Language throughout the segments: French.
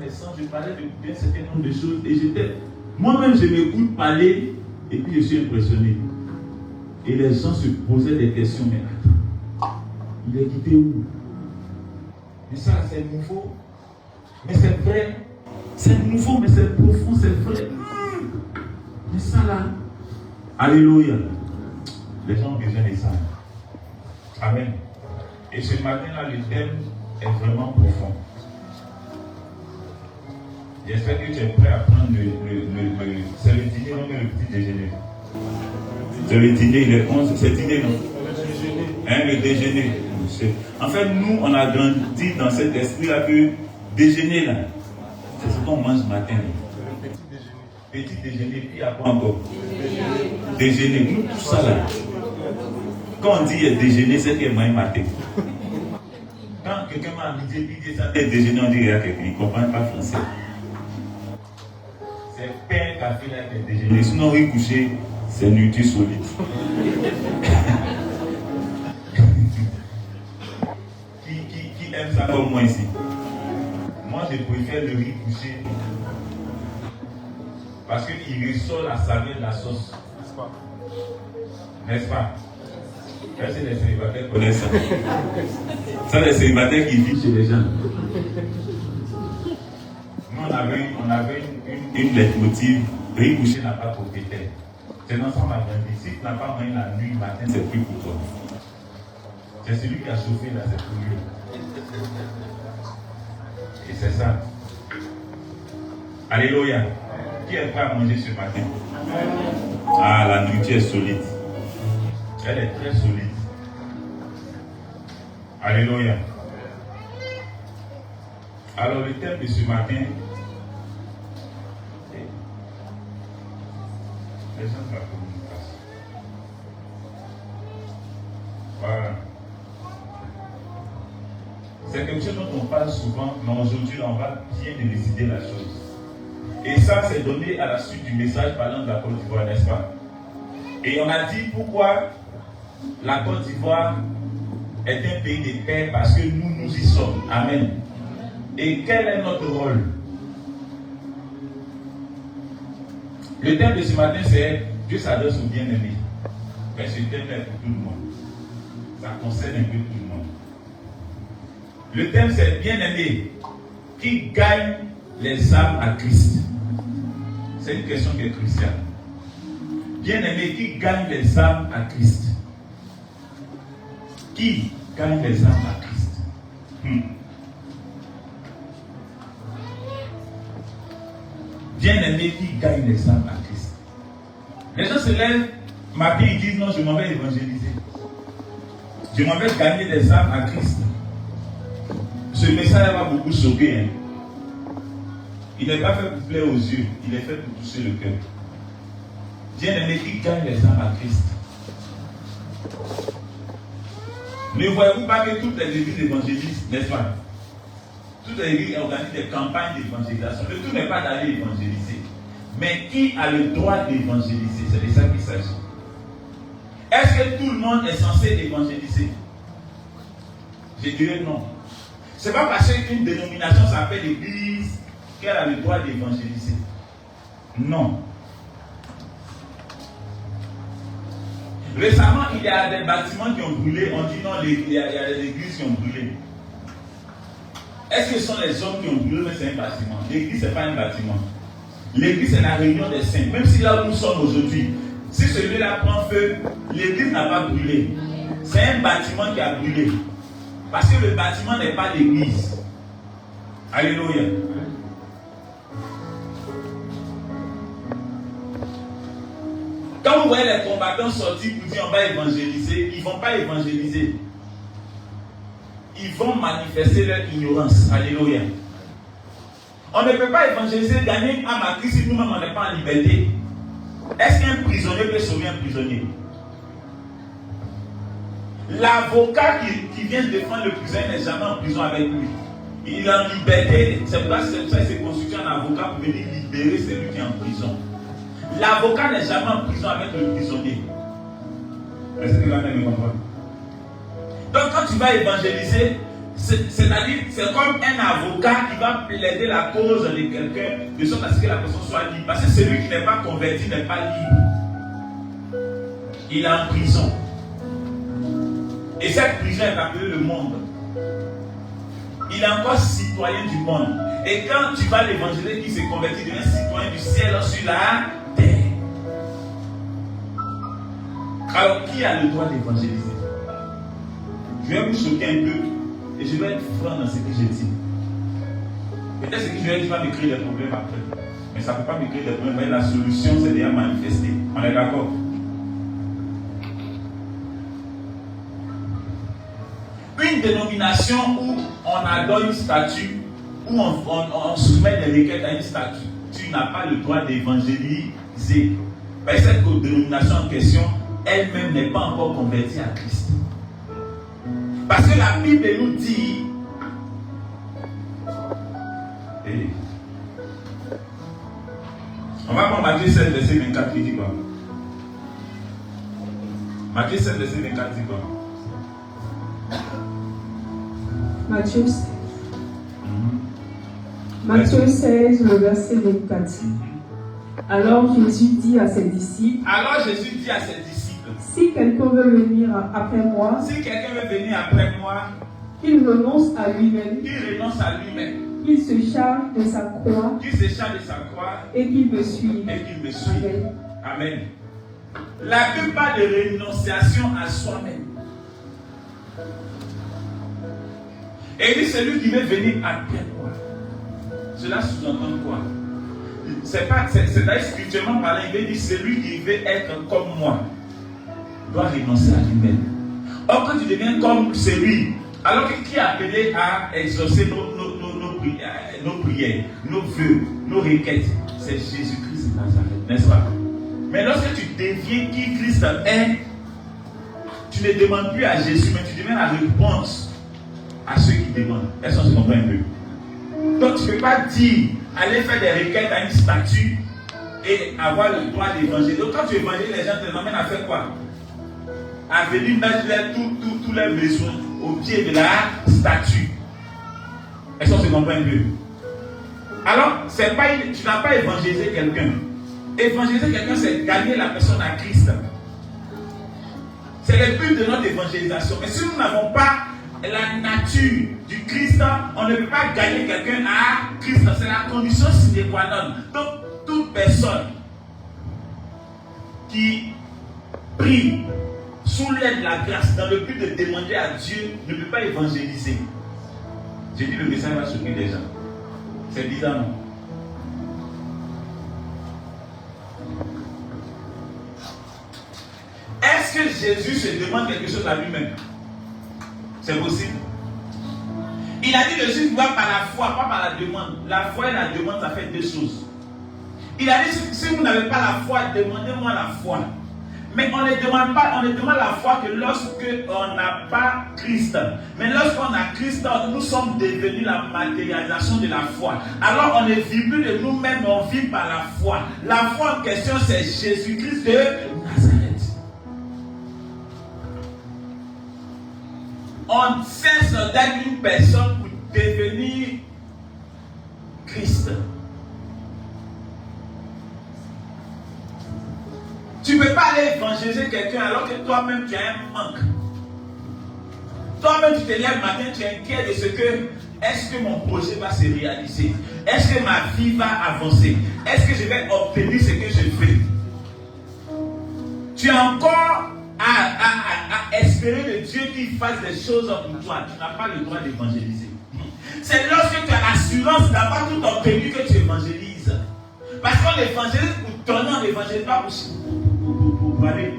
intéressant, je parlais d'un certain nombre de choses et moi-même je m'écoute parler et puis je suis impressionné. Et les gens se posaient des questions, mais attends, il est quitté où? Mais ça c'est nouveau, mais c'est vrai. C'est nouveau, mais c'est profond, c'est vrai. Mais ça là, alléluia. Les gens ont besoin de ça. Amen. Et ce matin-là, le thème est vraiment profond. J'espère que tu es prêt à prendre c'est le dîner, on met le petit déjeuner. C'est le dîner, il est 11, c'est dîner, non? Le déjeuner. En fait, nous, on a grandi dans cet esprit-là que déjeuner, là, c'est ce qu'on mange ce matin. Petit déjeuner, puis après encore. Déjeuner, nous, tout ça là. Quand on dit déjeuner, c'est qu'il y a moyen matin. Quand quelqu'un m'a dit, puis ça, déjeuner, on dit qu'il y a quelqu'un, il ne comprend pas français. C'est pain, café, là, qui est déjeuner. Sinon, il coucher, c'est nourriture solide. qui aime ça comme moi ici? Moi, je préfère le riz couché. Parce qu'il ressort la saveur de la sauce. N'est-ce pas? Est-ce que les célibataires connaissent ça? C'est les célibataires qui vivent chez les gens. Nous, on avait une leitmotiv. Riz couché n'a pas propriétaire. C'est dans son grandi. Si tu n'as pas mangé la nuit, le matin, c'est plus pour toi. C'est celui qui a chauffé là, c'est pour lui. Et c'est ça. Alléluia. Qui est prêt à manger ce matin? Ah, la nourriture est solide. Elle est très solide. Alléluia. Alors le thème de ce matin, les gens de la communication. Voilà. C'est quelque chose dont on parle souvent, mais aujourd'hui on va bien décider la chose. Et ça, c'est donné à la suite du message parlant de la Côte d'Ivoire, n'est-ce pas? Et on a dit pourquoi la Côte d'Ivoire est un pays de paix, parce que nous y sommes. Amen. Et quel est notre rôle? Le thème de ce matin, c'est Dieu s'adresse aux bien-aimés. Mais ce thème est pour tout le monde. Ça concerne un peu tout le monde. Le thème, c'est bien-aimé qui gagne les âmes à Christ. C'est une question qui est cruciale. Bien-aimé qui gagne les âmes à Christ. Qui gagne les âmes à Christ? Bien-aimé qui gagne les âmes à Christ. Les gens se lèvent, matin, ils disent non, je m'en vais évangéliser. Je m'en vais gagner des âmes à Christ. Ce message va beaucoup choquer. Il n'est pas fait pour plaire aux yeux, il est fait pour toucher le cœur. Bien-aimé qui gagne les âmes à Christ. Ne voyez-vous pas que toutes les églises évangélisent, n'est-ce pas? Toutes les églises organisent des campagnes d'évangélisation. Le tout n'est pas d'aller évangéliser. Mais qui a le droit d'évangéliser? C'est de ça qu'il s'agit. Est-ce que tout le monde est censé évangéliser? Je dirais non. Ce n'est pas parce qu'une dénomination s'appelle l'église qu'elle a le droit d'évangéliser. Non. Récemment, il y a des bâtiments qui ont brûlé. On dit non, il y a des églises qui ont brûlé. Est-ce que ce sont les hommes qui ont brûlé, mais c'est un bâtiment? L'église, ce n'est pas un bâtiment. L'église, c'est la réunion des saints. Même si là où nous sommes aujourd'hui, si celui-là prend feu, l'église n'a pas brûlé. C'est un bâtiment qui a brûlé. Parce que le bâtiment n'est pas l'église. Alléluia. Quand vous voyez les combattants sortir pour dire on va évangéliser, ils ne vont pas évangéliser. Ils vont manifester leur ignorance. Alléluia. On ne peut pas évangéliser, gagner un matrice si nous-mêmes on n'est pas en liberté. Est-ce qu'un prisonnier peut sauver un prisonnier? L'avocat qui vient défendre le prisonnier n'est jamais en prison avec lui. Il est en liberté. C'est pour ça qu'il s'est constitué un avocat pour venir libérer celui qui est en prison. L'avocat n'est jamais en prison avec le prisonnier. Est-ce que la même me comprend? Donc quand tu vas évangéliser, C'est-à-dire, c'est comme un avocat qui va plaider la cause de quelqu'un de sorte à ce que la personne soit libre. Parce que celui qui n'est pas converti n'est pas libre. Il est en prison. Et cette prison est appelée le monde. Il est encore citoyen du monde. Et quand tu vas l'évangéliser qui se convertit, il devient citoyen du ciel sur la terre. Alors, qui a le droit d'évangéliser? Je vais vous choquer un peu et je vais être franc dans ce que je dis. Peut-être ce que je vais dire va me créer des problèmes après. Mais ça ne peut pas me créer des problèmes. Mais la solution, c'est déjà manifestée. On est d'accord? Une dénomination où on adore une statue, où on soumet des requêtes à une statue, tu n'as pas le droit d'évangéliser. Parce que cette dénomination en question, elle-même n'est pas encore convertie à Christ. Parce que la Bible nous dit, on va prendre Matthieu 16, verset 24, qui dit quoi? Matthieu 16, verset 24 dit quoi? Matthieu 16. Matthieu 16, le verset 24. Alors Jésus dit à ses disciples, si quelqu'un veut venir après moi, qu'il renonce à lui-même, qu'il se charge de sa croix, et qu'il me suive. Amen. Amen. La Bible parle de rénonciation à soi-même. Et il dit celui qui veut venir après moi. Cela sous-entend quoi? C'est spirituellement parlant, il veut dire celui qui veut être comme moi doit renoncer à lui-même. Or, quand tu deviens comme celui, alors qui est appelé à exaucer nos prières, nos vœux, nos requêtes, c'est Jésus-Christ de Nazareth, n'est-ce pas? Mais lorsque tu deviens qui Christ est, tu ne demandes plus à Jésus, mais tu deviens la réponse à ceux qui demandent. Est-ce qu'on se comprend un peu? Donc tu ne peux pas dire aller faire des requêtes à une statue et avoir le droit d'évangéliser. Donc quand tu évangélises, les gens te demandent à faire quoi? À venir mettre tous leurs besoins au pied de la statue. Est-ce qu'on se comprend un peu? Alors, tu n'as pas évangélisé quelqu'un. Évangéliser quelqu'un, c'est gagner la personne à Christ. C'est le but de notre évangélisation. Mais si nous n'avons pas la nature du Christ, on ne peut pas gagner quelqu'un à Christ. C'est la condition sine qua non. Donc, toute personne qui prie sous l'aide de la grâce, dans le but de demander à Dieu, ne peut pas évangéliser. J'ai dit le message va choquer les gens. C'est bizarre, non? Est-ce que Jésus se demande quelque chose à lui-même? C'est possible. Il a dit le juste doit par la foi, pas par la demande. La foi et la demande, ça fait deux choses. Il a dit si vous n'avez pas la foi, demandez-moi la foi. Mais on ne demande pas, on ne demande la foi que lorsque on n'a pas Christ. Mais lorsqu'on a Christ, nous sommes devenus la matérialisation de la foi. Alors on ne vit plus de nous-mêmes, on vit par la foi. La foi en question, c'est Jésus-Christ de Nazareth. On cesse d'être une personne pour devenir Christ. Tu ne peux pas aller évangéliser quelqu'un alors que toi-même tu as un manque. Toi-même tu te lèves le matin, tu es inquiet de ce que, est-ce que mon projet va se réaliser? Est-ce que ma vie va avancer? Est-ce que je vais obtenir ce que je veux? Tu es encore à espérer de Dieu qu'il fasse des choses pour toi. Tu n'as pas le droit d'évangéliser. C'est lorsque tu as l'assurance d'avoir tout obtenu que tu évangélises. Parce qu'on évangélise pour donner, on n'évangélise pas pour aller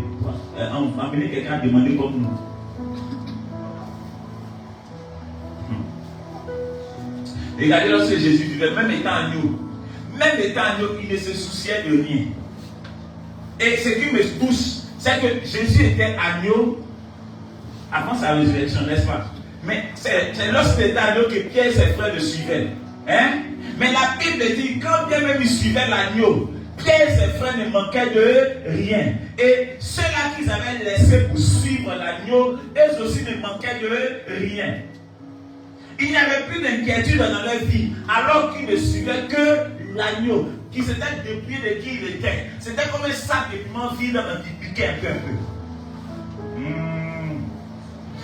amener quelqu'un à demander comme nous. Regardez lorsque Jésus vivait, même étant agneau, il ne se souciait de rien. Et ce qui me touche, c'est que Jésus était agneau avant sa résurrection, n'est-ce pas? Mais c'est lorsqu'il était agneau que Pierre et ses frères le suivaient. Hein? Mais la Bible dit, quand bien même il suivait l'agneau, Pierre et ses frères ne manquaient de rien. Et ceux-là qu'ils avaient laissés pour suivre l'agneau, eux aussi ne manquaient de rien. Il n'y avait plus d'inquiétude dans leur vie, alors qu'ils ne suivaient que l'agneau, qui s'était dépouillé de qui il était. C'était comme un sac de piment vide qui piquait un peu.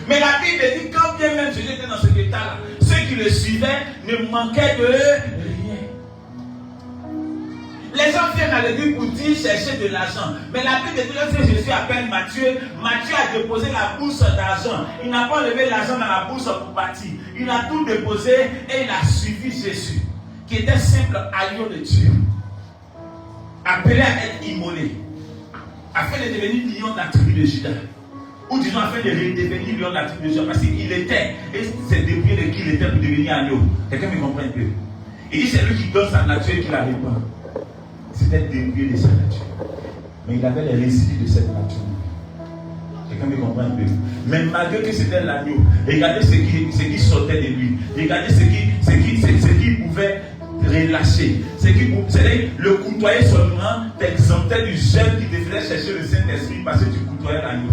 Mais la Bible dit, quand bien même Jésus était dans cet état-là, ceux qui le suivaient ne manquaient de rien. Les gens viennent à l'église pour dire chercher de l'argent. Mais la Bible dit, lorsque Jésus appelle Matthieu, Matthieu a déposé la bourse d'argent. Il n'a pas levé l'argent dans la bourse pour partir. Il a tout déposé et il a suivi Jésus, qui était simple agneau de Dieu, appelé à être immolé, afin de devenir lion de la tribu de Juda. Ou disons afin de redevenir lion de la tribu de Juda, parce qu'il était, et c'est dépouillé de qui il était pour devenir agneau. Quelqu'un me comprend un peu? Il dit c'est lui qui donne sa nature et qui la répand. C'était dépouillé de sa nature. Mais il avait les résidus de cette nature. Quelqu'un me comprend un peu? Mais malgré que c'était l'agneau, regardez ce qui sortait de lui. Regardez ce qui pouvait relâcher. C'est le côtoyer seulement t'exemptait du jeune qui devait chercher le Saint-Esprit parce que tu côtoyais l'agneau.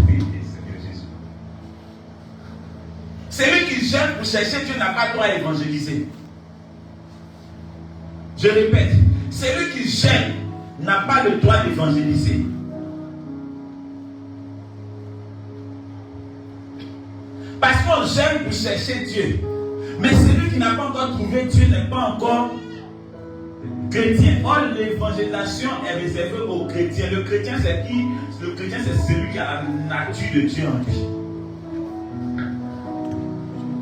Celui qui jeûne pour chercher Dieu n'a pas le droit à évangéliser. Je répète, celui qui jeûne n'a pas le droit d'évangéliser. Parce qu'on jeûne pour chercher Dieu. Mais celui qui n'a pas encore trouvé Dieu n'est pas encore chrétien. Or, l'évangélisation est réservée aux chrétiens. Le chrétien, c'est qui? Le chrétien, c'est celui qui a la nature de Dieu en lui.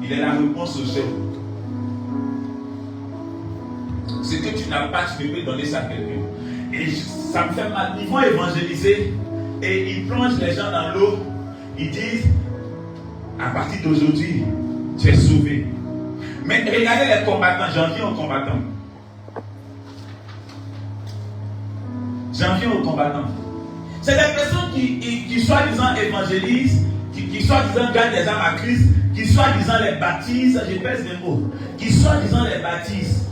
Il est la réponse au jeûne. Ce que tu n'as pas, tu ne peux donner ça à quelqu'un. Et ça me fait mal. Ils vont évangéliser et ils plongent les gens dans l'eau. Ils disent, à partir d'aujourd'hui, tu es sauvé. Mais regardez les combattants. J'en viens aux combattants. J'en viens aux combattants. C'est des personnes qui soi-disant évangélisent, qui soi-disant gagnent des âmes à Christ, qui soi-disant les baptisent, je pèse mes mots, qui soi-disant les baptisent.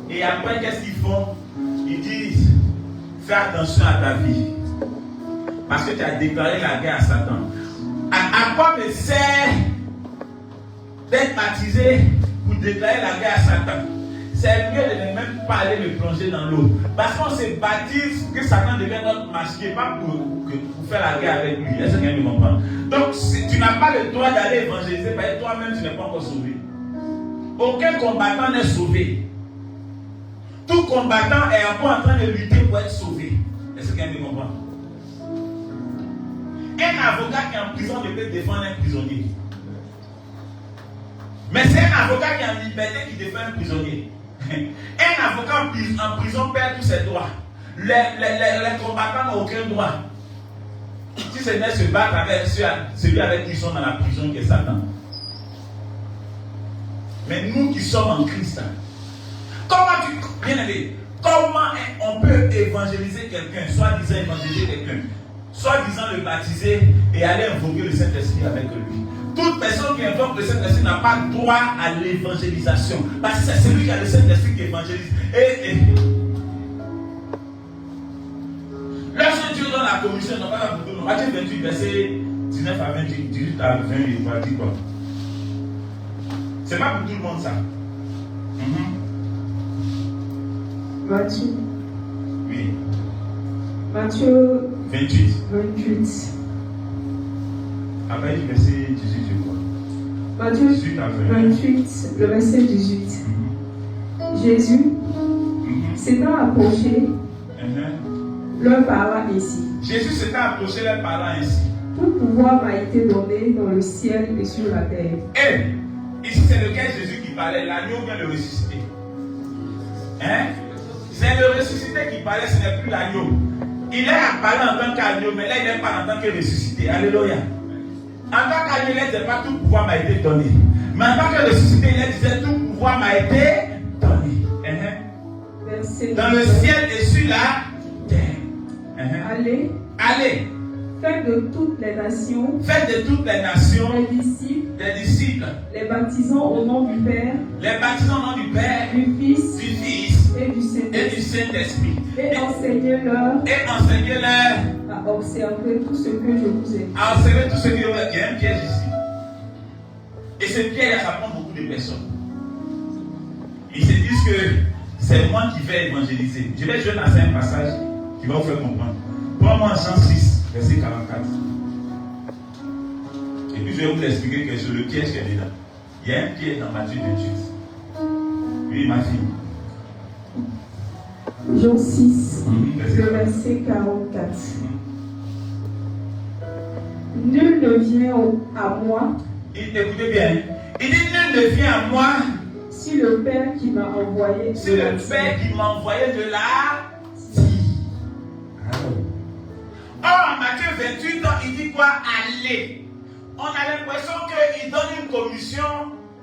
Et après, qu'est-ce qu'ils font? Ils disent, fais attention à ta vie. Parce que tu as déclaré la guerre à Satan. À quoi me sert d'être baptisé pour déclarer la guerre à Satan? C'est mieux de ne même pas aller me plonger dans l'eau. Parce qu'on se baptise que Satan devient notre masqué, pas pour faire la guerre avec lui. Est-ce que quelqu'un me comprend? Donc, tu n'as pas le droit d'aller évangéliser parce que toi-même, tu n'es pas encore sauvé. Aucun combattant n'est sauvé. Tout combattant est encore en train de lutter pour être sauvé. Est-ce que quelqu'un me comprend? Un avocat qui est en prison ne peut défendre un prisonnier. Mais c'est un avocat qui est en liberté qui défend un prisonnier. Un avocat en prison perd tous ses droits. Les combattants n'ont aucun droit. Si ce n'est se battre avec celui avec qui ils sont dans la prison qui est Satan. Mais nous qui sommes en Christ, comment on peut évangéliser quelqu'un, soi-disant évangéliser quelqu'un, soi-disant le baptiser et aller invoquer le Saint-Esprit avec lui? Toute personne qui invoque le Saint-Esprit n'a pas droit à l'évangélisation. Parce que c'est celui qui a le Saint-Esprit qui évangélise. Lorsque Dieu donne la commission, non pas pour tout le monde. Matthieu 28, verset 19 à 28, 18 à 20, il va dire quoi? C'est pas pour tout le monde ça. Matthieu. Oui. Matthieu 28. Après le verset 18, je crois. Matthieu 28, le verset 18. Jésus, s'étant approché, leur parla ainsi. Jésus s'étant approché, leur parla ainsi. Tout pouvoir m'a été donné dans le ciel et sur la terre. Et ici c'est lequel Jésus qui parlait? L'agneau vient le ressusciter. C'est le ressuscité qui parlait, ce n'est plus l'agneau. Il est à parler en tant qu'agneau, mais là il n'est pas en tant que ressuscité. Alléluia. En tant qu'agneau, il disait pas tout pouvoir m'a été donné. Mais en tant que ressuscité, il disait tout pouvoir m'a été donné. Dans le ciel et sur la terre. Allez. Faites de toutes les nations. Des disciples. Les baptisant au nom du Père. Du Fils. Et du Saint-Esprit. Et enseignez-leur. À observer tout ce que je vous ai dit. Il y a un piège ici. Et ce piège, ça prend beaucoup de personnes. disent que c'est moi qui vais évangéliser. Je vais jouer dans un passage qui va vous faire comprendre. Prends-moi Jean 6, verset 44. Et puis je vais vous expliquer que sur le piège qui est dedans. Il y a un piège dans Matthieu de Dieu. Oui, ma fille. Jean 6, le verset 44. Nul ne vient à moi. Écoutez bien. Il dit nul ne vient à moi. Si le Père qui m'a envoyé. C'est le Père qui m'a envoyé de la vie. Or, en Matthieu 28, il dit quoi? Aller. On a l'impression qu'il donne une commission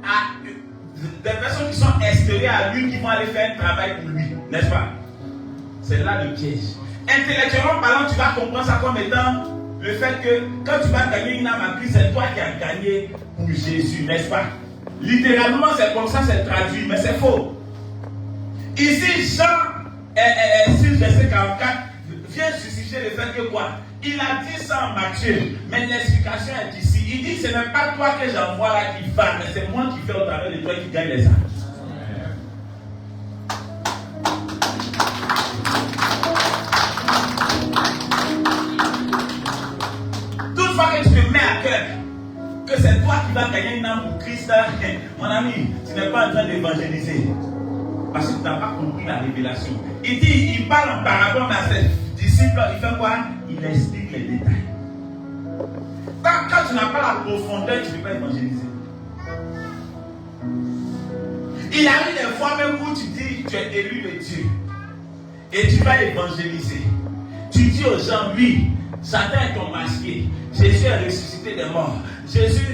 à des personnes qui sont extérieures à lui, qui vont aller faire un travail pour lui. N'est-ce pas? C'est là le piège. Intellectuellement parlant, tu vas comprendre ça comme étant le fait que quand tu vas gagner une âme à Christ, c'est toi qui as gagné pour Jésus, n'est-ce pas? Littéralement, c'est comme ça, c'est traduit, mais c'est faux. Ici, Jean 6, verset 44, vient justifier le fait que quoi? Il a dit ça en Matthieu, mais l'explication est ici. Il dit, ce n'est pas toi que j'envoie là qui va, mais c'est moi qui fais au travers de toi qui gagne les âmes. Toutefois que tu te mets à cœur que c'est toi qui vas gagner une âme pour Christ, mon ami, tu n'es pas en train d'évangéliser. Parce que tu n'as pas compris la révélation. Il dit, il parle en parabole à ses disciples, il fait quoi? Il explique les détails. Quand tu n'as pas la profondeur, tu ne peux pas évangéliser. Il arrive des fois même où tu dis, tu es élu de Dieu. Et tu vas évangéliser. Tu dis aux gens, oui, Satan est ton masqué. Jésus est ressuscité des morts. Jésus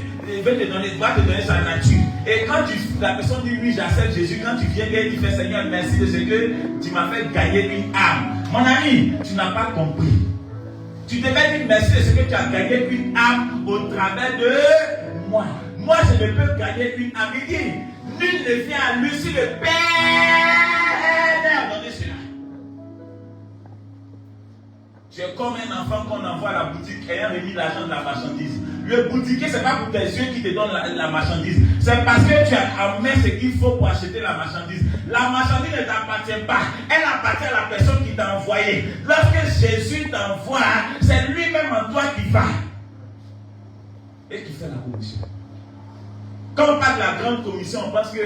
va te donner sa nature. Et quand la personne dit oui, j'accepte Jésus, quand tu viens et tu fais Seigneur, merci de ce que tu m'as fait gagner une âme. Mon ami, tu n'as pas compris. Tu devais dire merci de ce que tu as gagné une âme au travers de moi. Moi, je ne peux gagner une âme. Il dit, nul ne vient à lui si le Père a donné cela. Tu es comme un enfant qu'on envoie à la boutique ayant remis l'argent de la marchandise. Le boutiquier, ce n'est pas pour tes yeux qui te donne la marchandise. C'est parce que tu as amené ce qu'il faut pour acheter la marchandise. La marchandise ne t'appartient pas. Elle appartient à la personne qui t'a envoyé. Lorsque Jésus t'envoie, c'est lui-même en toi qui va. Et qui fait la commission. Quand on parle de la grande commission, on pense que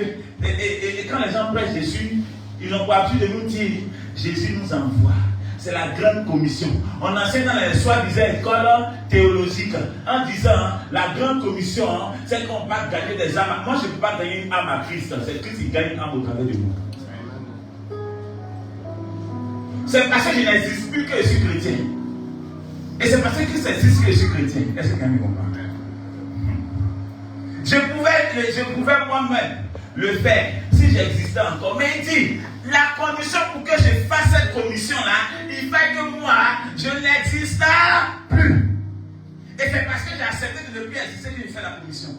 quand les gens prêchent Jésus, ils n'ont pas pu de nous dire Jésus nous envoie. C'est la grande commission. On enseigne dans les soi-disant écoles théologiques en disant la grande commission, c'est qu'on va gagner des âmes. Moi, je ne peux pas gagner une âme à Christ. C'est Christ qui gagne une âme au travers de moi. C'est parce que je n'existe plus que je suis chrétien. Et c'est parce que Christ existe que je suis chrétien. Est-ce que quelqu'un me comprend? Je pouvais moi-même le faire si j'existais encore. Mais il dit, la condition pour que je fasse cette commission-là, il fait que moi, je n'existe plus. Et c'est parce que j'ai accepté de ne plus exister que je fais la commission.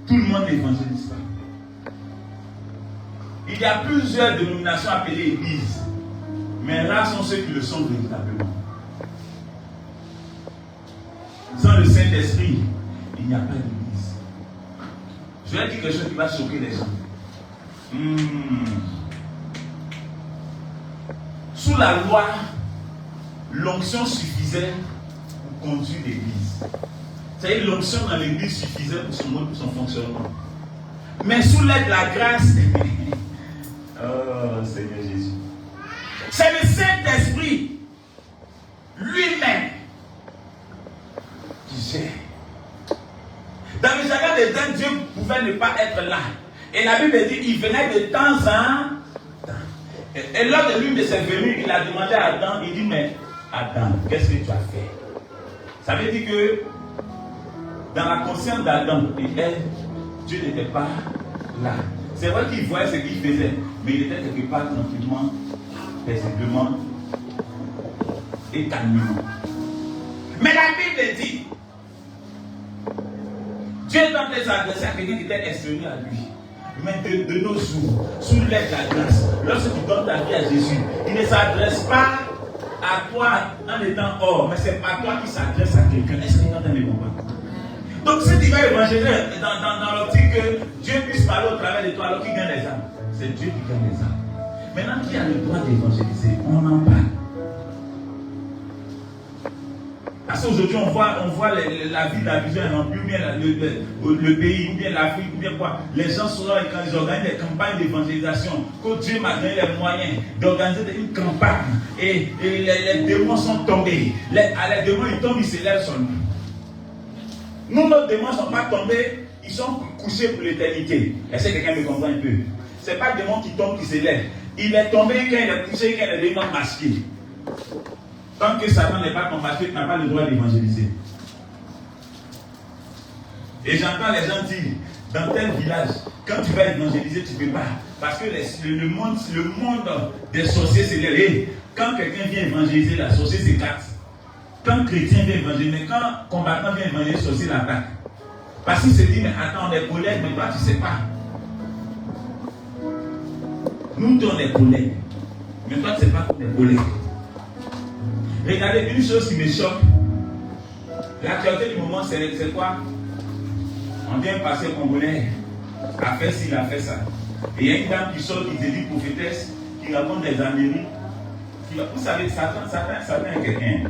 Tout le monde n'évangélise pas. Il y a plusieurs dénominations appelées églises, mais rares sont ceux qui le sont véritablement. Sans le Saint-Esprit, il n'y a pas d'église. Je vais dire quelque chose qui va choquer les gens. Sous la loi, l'onction suffisait pour conduire l'église. C'est-à-dire l'onction dans l'église suffisait pour son fonctionnement. Mais sous l'aide de la grâce, oh Seigneur Jésus, c'est le Saint-Esprit lui-même qui gère. Dans le jardin d'Éden, Dieu pouvait ne pas être là. Et la Bible dit qu'il venait de temps en temps. Et lors de l'une de ses venues, il a demandé à Adam, il dit, mais Adam, qu'est-ce que tu as fait? Ça veut dire que dans la conscience d'Adam et elle, Dieu n'était pas là. C'est vrai qu'il voyait ce qu'il faisait, mais il était quelque part tranquillement, paisiblement et calmement. Mais la Bible dit, Dieu tente de s'adresser à quelqu'un qui était extérieur à lui. Mais de nos jours, sous l'aide de la grâce, lorsque tu donnes ta vie à Jésus, il ne s'adresse pas à toi en étant hors, mais c'est pas toi qui s'adresse à quelqu'un. Est-ce que quelqu'un me comprend? Donc si tu vas évangéliser dans l'optique que Dieu puisse parler au travers de toi alors qu'il gagne les âmes. C'est Dieu qui gagne les âmes. Maintenant, qui a le droit d'évangéliser? On en parle. Parce qu'aujourd'hui, on voit la vie, la vision, et non plus bien le pays, ou bien l'Afrique, ou bien quoi. Les gens sont là et quand ils organisent des campagnes d'évangélisation, que Dieu m'a donné les moyens d'organiser une campagne, et les démons sont tombés. Les démons, ils tombent, ils s'élèvent sur nous. Nous, nos démons ne sont pas tombés, ils sont couchés pour l'éternité. Est-ce que quelqu'un me comprend un peu? Ce n'est pas le démon qui tombe, qui s'élève. Il est tombé quand il est couché, quand il est démon masqué. Tant que Satan n'est pas combattu, tu n'as pas le droit d'évangéliser. Et j'entends les gens dire, dans tel village, quand tu vas évangéliser, tu ne peux pas. Parce que le monde des sorciers s'élève. Quand quelqu'un vient évangéliser, la sorcier s'écarte. Quand chrétien vient évangéliser, mais quand combattant vient évangéliser, la sorcier l'attaque. Parce qu'il se dit, mais attends, on est collègues, mais toi tu ne sais pas. Nous, on est collègues. Mais toi tu ne sais pas qu'on est collègues. Regardez, une chose qui me choque, l'actualité du moment, c'est quoi? On vient passer congolais, a fait ci, il a fait ça. Et il y a une dame qui sort, qui se dit prophétesse, qui raconte des âneries. Vous savez, Satan est quelqu'un.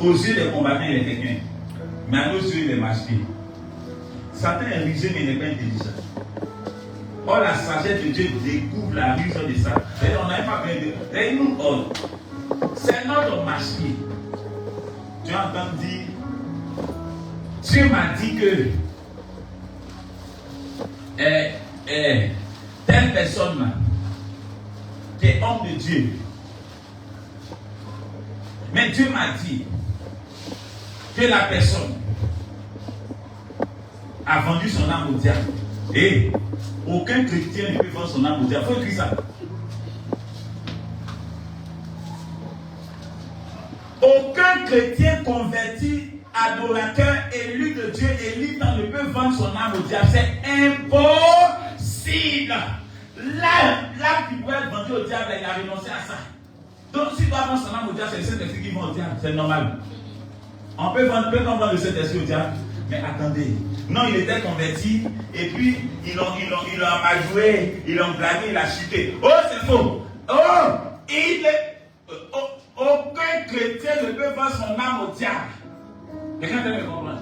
Aux yeux des combattants, il est quelqu'un. Mais à nos yeux, il est masqué. Satan est rusé, mais il n'est pas intelligent. Or, la sagesse de Dieu découvre la ruse de Satan. On n'avait pas besoin de. Nous, c'est notre masqué. Tu as entendu dire, Dieu m'a dit que telle personne là, qui est homme de Dieu. Mais Dieu m'a dit que la personne a vendu son âme au diable. Et aucun chrétien ne peut vendre son âme au diable. Il faut écrire ça. Aucun chrétien converti, adorateur, élu de Dieu, élu ne peut vendre son âme au diable. C'est impossible. L'âme qui pouvait être vendue au diable, il a renoncé à ça. Donc, s'il doit vendre son âme au diable, c'est le Saint-Esprit qui vend au diable. C'est normal. On peut vendre le Saint-Esprit au diable. Mais attendez. Non, il était converti. Et puis, ils l'ont amadoué. Ils l'ont blagué. Il a chuté. Oh, c'est faux. Aucun chrétien ne peut vendre son âme au diable. Quelqu'un peut me comprendre?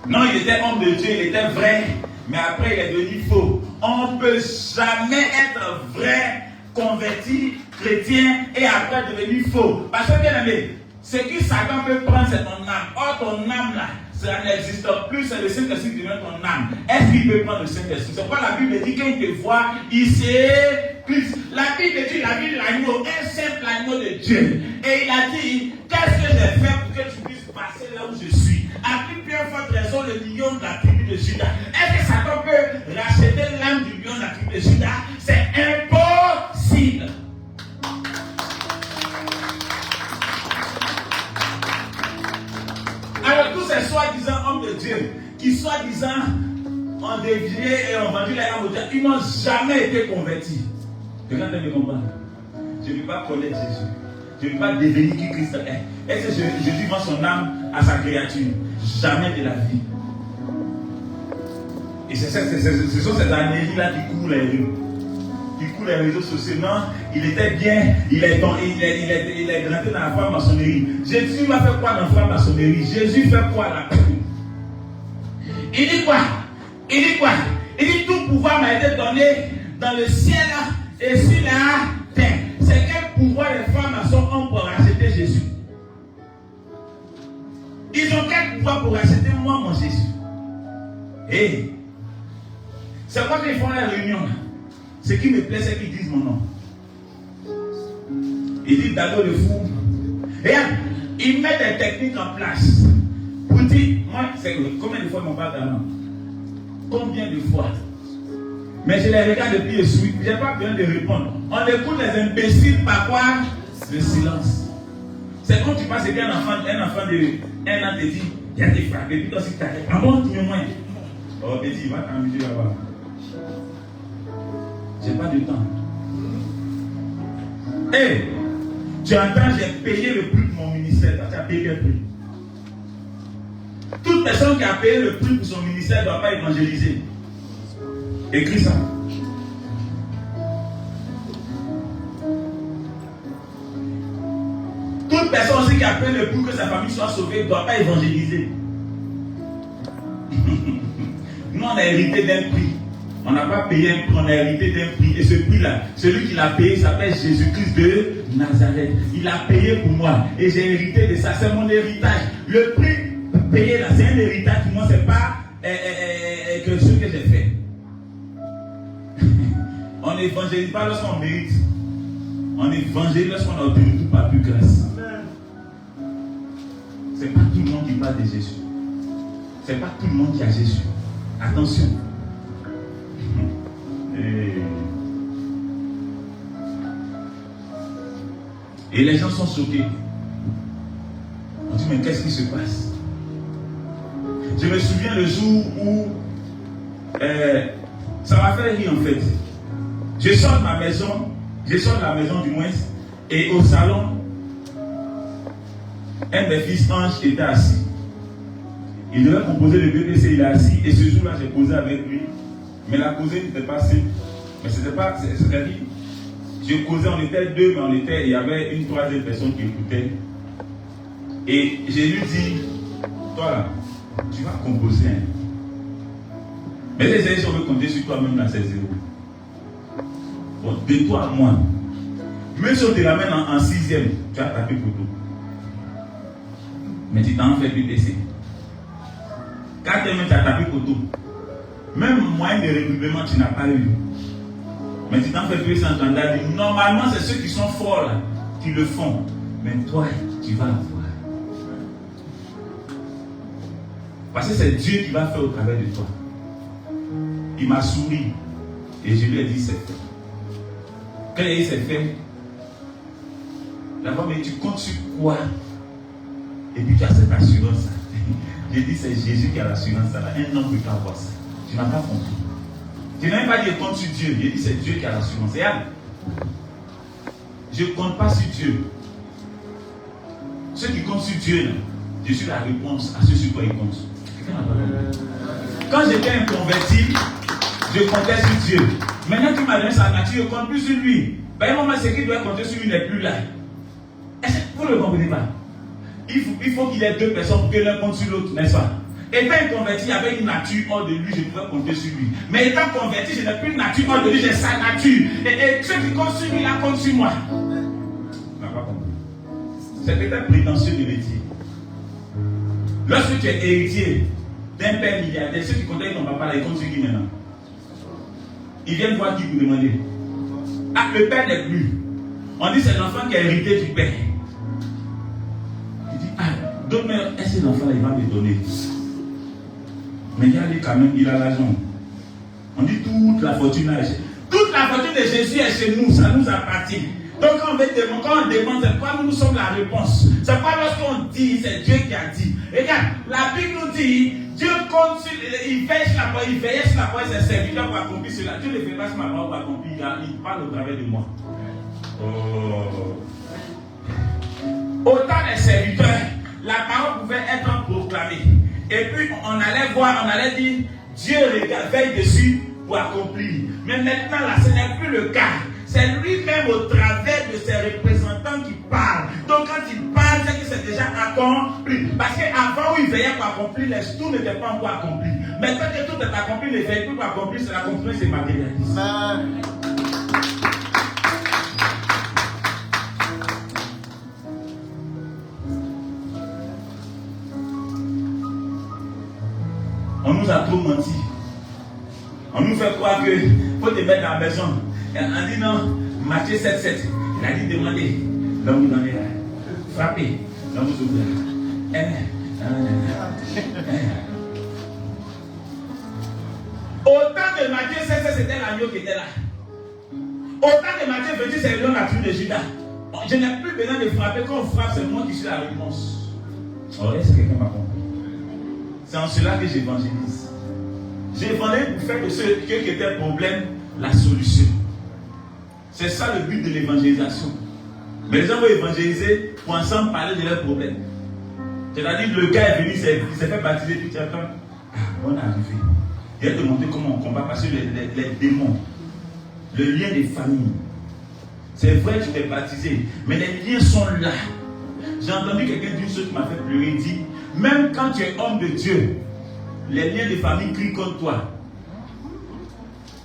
Non, il était homme de Dieu. Il était vrai. Mais après, il est devenu faux. On ne peut jamais être vrai, converti, chrétien, et après devenir faux. Parce que, bien aimé, ce que Satan peut prendre, c'est ton âme. Or, ton âme là, ça n'existe plus, c'est le Saint-Esprit qui devient ton âme. Est-ce qu'il peut prendre le Saint-Esprit? C'est pourquoi la Bible dit, quand il te voit, il s'éclipse. La Bible dit, la vie de l'agneau, un simple agneau de Dieu. Et il a dit, qu'est-ce que j'ai fait pour que tu puisses passer là où je suis? À plus bien forte raison, le lion de la tribu de Juda. Est-ce que Satan peut racheter l'âme du lion de la tribu de Juda? C'est impossible. Alors tous ces soi-disant hommes de Dieu, qui soi-disant ont dévié et ont vendu la âme au diable, ils n'ont jamais été convertis. Quelqu'un peut me comprendre? Je ne veux pas connaître Jésus. Je ne veux pas devenir qui Christ est. Est-ce que Jésus vend son âme à sa créature? Jamais de la vie. Et ce sont ces années-là qui courent les rues. Qui courent les réseaux sociaux. Non, il était bien, il est rentré dans la franc-maçonnerie. Jésus va faire quoi dans la franc-maçonnerie? Jésus fait quoi là? Il dit quoi? Il dit tout pouvoir m'a été donné dans le ciel et sur la terre. C'est quel pouvoir les francs-maçons ont pour racheter Jésus? Ils ont quel pouvoir pour racheter moi, mon Jésus? Et c'est quand ils font la réunion. Ce qui me plaît, c'est qu'ils disent mon nom. Ils disent Dado le fou. Et ils mettent des techniques en place pour dire, moi, c'est combien de fois ils m'ont parlé d'avant? Combien de fois? Mais je les regarde depuis le suite. Je n'ai pas besoin de répondre. On écoute les imbéciles par quoi? Le silence. C'est quand tu passes et qu'un enfant de 1 an te dit, il y a des frappes, et puis toi, si tu t'arrêtes, ah bon, tu me moins. Oh, petit, va t'amuser là-bas. J'ai pas de temps. Hé, tu entends, j'ai payé le prix de mon ministère. Toi, tu as payé le prix. Toute personne qui a payé le prix pour son ministère ne doit pas évangéliser. Écris ça. Toute personne aussi qui a payé le prix que sa famille soit sauvée ne doit pas évangéliser. Nous, on a hérité d'un prix. On n'a pas payé un prix, on a hérité d'un prix. Et ce prix-là, celui qui l'a payé s'appelle Jésus-Christ de Nazareth. Il a payé pour moi. Et j'ai hérité de ça. C'est mon héritage. Le prix payé là, c'est un héritage pour moi. Ce n'est pas que ce que j'ai fait. On n'évangélise pas lorsqu'on mérite. On évangélise lorsqu'on a obtenu tout par plus grâce. Ce n'est pas tout le monde qui parle de Jésus. Ce n'est pas tout le monde qui a Jésus. Attention. Et les gens sont choqués. On dit, mais qu'est-ce qui se passe? Je me souviens le jour où ça m'a fait rire en fait. Je sors de ma maison, la maison du moins, et au salon, un de mes fils Ange était assis. Il devait composer le BBC, il est assis, et ce jour-là, j'ai posé avec lui. Mais la causée n'était pas simple. Mais c'était pas, c'est-à-dire, je causais, on était deux, mais il y avait une troisième personne qui écoutait. Et j'ai lui dit, toi là, tu vas composer. Hein. Mais les gens veulent compter sur toi-même là, c'est zéro. Bon, de toi à moi, même si on te l'amène en sixième, tu vas taper photo. Mais tu t'en fais plus baisser. Quatrième, tu as tapé photo. Même moyen de regroupement, tu n'as pas eu. Mais tu t'en fais plus entendre. Normalement, c'est ceux qui sont forts là, qui le font. Mais toi, tu vas l'avoir. Parce que c'est Dieu qui va faire au travers de toi. Il m'a souri. Et je lui ai dit, c'est fait. Quand il a dit c'est fait, d'abord, mais tu comptes sur quoi? Et puis tu as cette assurance. J'ai dit, c'est Jésus qui a l'assurance. Un homme ne peut pas avoir ça. Tu n'as pas compris. Je n'ai même pas dit compte sur Dieu. J'ai dit c'est Dieu qui a l'assurance. Regarde. Je ne compte pas sur Dieu. Ceux qui comptent sur Dieu, là, je suis la réponse à ceux sur quoi ils comptent. Quand j'étais inconverti, je comptais sur Dieu. Maintenant qu'il m'a donné sa nature, je ne compte plus sur lui. Ben, moment, ce qui doit compter sur lui n'est plus là. Est-ce que vous ne le comprenez pas? Il faut qu'il y ait deux personnes pour que l'un compte sur l'autre, n'est-ce pas? Étant converti avec une nature hors de lui, je pouvais compter sur lui. Mais étant converti, je n'ai plus une nature hors de lui, j'ai sa nature. Et ceux qui comptent sur lui, là, comptent sur moi. On n'a pas compris. C'est peut-être prétentieux de le dire. Lorsque tu es héritier d'un père milliardaire, ceux qui comptent avec ton papa, là, ils comptent sur qui maintenant? Ils viennent voir qui vous demander. Ah, le père n'est plus. On dit c'est l'enfant qui a hérité du père. Il dit, ah, donne-moi, est-ce que l'enfant, il va me donner? Mais regardez quand même, il a l'argent. On dit toute la fortune là. Toute la fortune de Jésus est chez nous, ça nous appartient. Donc quand on demande, c'est quoi nous sommes la réponse. C'est pas lorsqu'on dit, c'est Dieu qui a dit. Regarde, la Bible nous dit, Dieu compte sur, il veille sur la parole, il veille sur la parole, ses serviteurs pour accomplir cela. Dieu ne fait pas sur ma parole pour accomplir, il parle au travers de moi. Autant des serviteurs, la parole pouvait être proclamée. Et puis on allait voir, on allait dire, Dieu regarde, veille dessus pour accomplir. Mais maintenant là, ce n'est plus le cas. C'est lui-même au travers de ses représentants qui parle. Donc quand il parle, c'est que c'est déjà accompli. Parce qu'avant où il veillait pour accomplir, tout n'était pas encore accompli. Maintenant que tout est accompli, ne veille plus pour accomplir, c'est l'accompli, c'est matérialiste. On nous a trop menti. On nous fait croire que faut te mettre dans la maison. Et on dit non, Matthieu 7,7. Il a dit demandez. L'homme vous donnera. Frappez. L'homme vous ouvrira. Autant de Matthieu 7,7, c'était l'agneau qui était là. Autant de Matthieu 28, c'est le lion nature de Judas. Je n'ai plus besoin de frapper. Quand on frappe, c'est moi qui suis la réponse. Oh, est-ce que quelqu'un m'a compris? C'est en cela que j'évangélise. J'évangélise pour faire de ce qui était problème la solution. C'est ça le but de l'évangélisation. Mais les gens vont évangéliser pour ensemble parler de leurs problèmes. C'est-à-dire le gars est venu, il s'est fait baptiser, puis tu attends. On est arrivé. Il a demandé comment on combat parce que les démons, le lien des familles. C'est vrai que tu t'es baptisé, mais les liens sont là. J'ai entendu quelqu'un d'une chose qui m'a fait pleurer. Il dit, même quand tu es homme de Dieu, les liens des familles crient contre toi.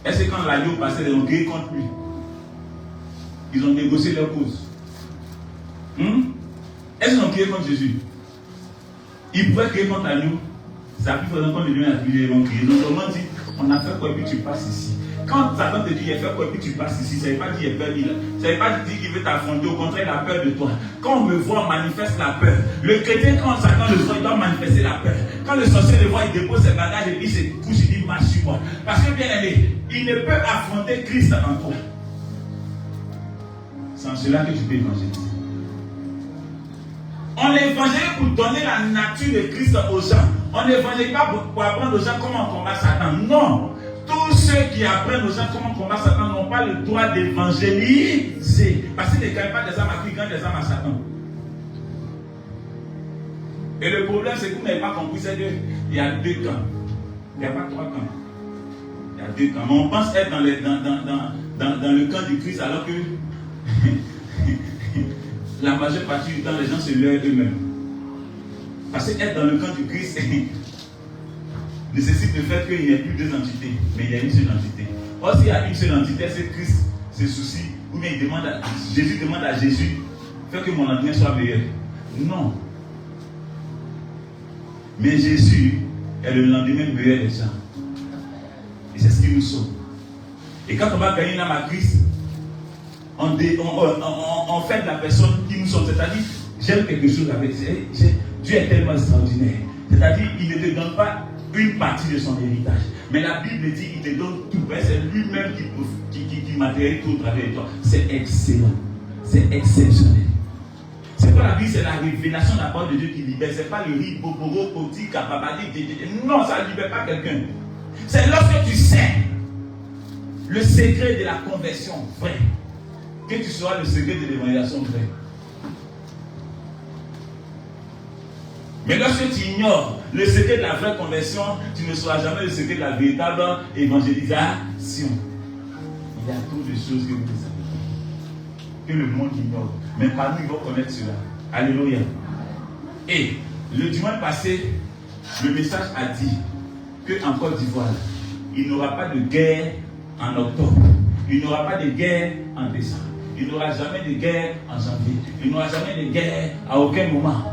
Est-ce que quand l'agneau passait, ils ont crié contre lui? Ils ont négocié leur cause. Est-ce qu'ils ont crié contre Jésus? Ils pouvaient crier contre l'agneau. Ça a plus faisant qu'on lui a appuyé, ils vont crier. Donc, on dit, on a fait quoi et puis tu passes ici. Quand Satan te dit, il a fait quoi et puis tu passes ici, ça ne veut pas dire qu'il est peur. Ça ne veut pas dire qu'il veut t'affronter. Au contraire, il a peur de toi. Quand on me voit, on manifeste la peur. Le chrétien, quand Satan le voit, il doit manifester la peur. Quand le sorcier le voit, il dépose ses bagages et puis il se couche, il dit, marche sur moi. Parce que bien aimé, il ne peut affronter Christ en toi. C'est en cela que tu peux évangéliser. On évangélise pour donner la nature de Christ aux gens. On n'évangélise pas pour apprendre aux gens comment on combat Satan. Non. Tous ceux qui apprennent aux gens comment combattre Satan n'ont pas le droit d'évangéliser. Parce qu'ils ne gagnent pas des âmes à Christ, ils gagnent des âmes à Satan. Et le problème, c'est que vous n'avez pas compris, c'est qu'il y a deux camps. Il n'y a pas trois camps. Il y a deux camps. Mais on pense être dans le camp du Christ alors que la majeure partie du temps, les gens se leurrent eux-mêmes. Parce qu'être dans le camp du Christ nécessite le fait qu'il n'y ait plus deux entités, mais il y a une seule entité. Or, s'il y a une seule entité, c'est Christ se soucie, ou bien Jésus demande à Jésus, fais que mon lendemain soit meilleur. Non. Mais Jésus est le lendemain meilleur des gens. Et c'est ce qui nous sauve. Et quand on va gagner une âme à Christ, on fait de la personne qui nous sauve. C'est-à-dire, j'aime quelque chose avec Dieu est tellement extraordinaire. C'est-à-dire, il ne te donne pas une partie de son héritage. Mais la Bible dit qu'il te donne tout. C'est lui-même qui matérialise tout au travers de toi. C'est excellent. C'est exceptionnel. C'est pas la Bible, c'est la révélation de la parole de Dieu qui libère. C'est pas le riz, boboro, poti, kapabadi, non, ça ne libère pas quelqu'un. C'est lorsque tu sais le secret de la conversion vraie que tu sauras le secret de l'évangélisation vraie. Mais lorsque tu ignores le secret de la vraie conversion, tu ne sauras jamais le secret de la véritable évangélisation. Il y a trop de choses que vous savez, que le monde ignore. Mais par nous, ils vont connaître cela. Alléluia. Et le dimanche passé, le message a dit qu'en Côte d'Ivoire, il n'y aura pas de guerre en octobre. Il n'y aura pas de guerre en décembre. Il n'y aura jamais de guerre en janvier. Il n'y aura jamais de guerre à aucun moment.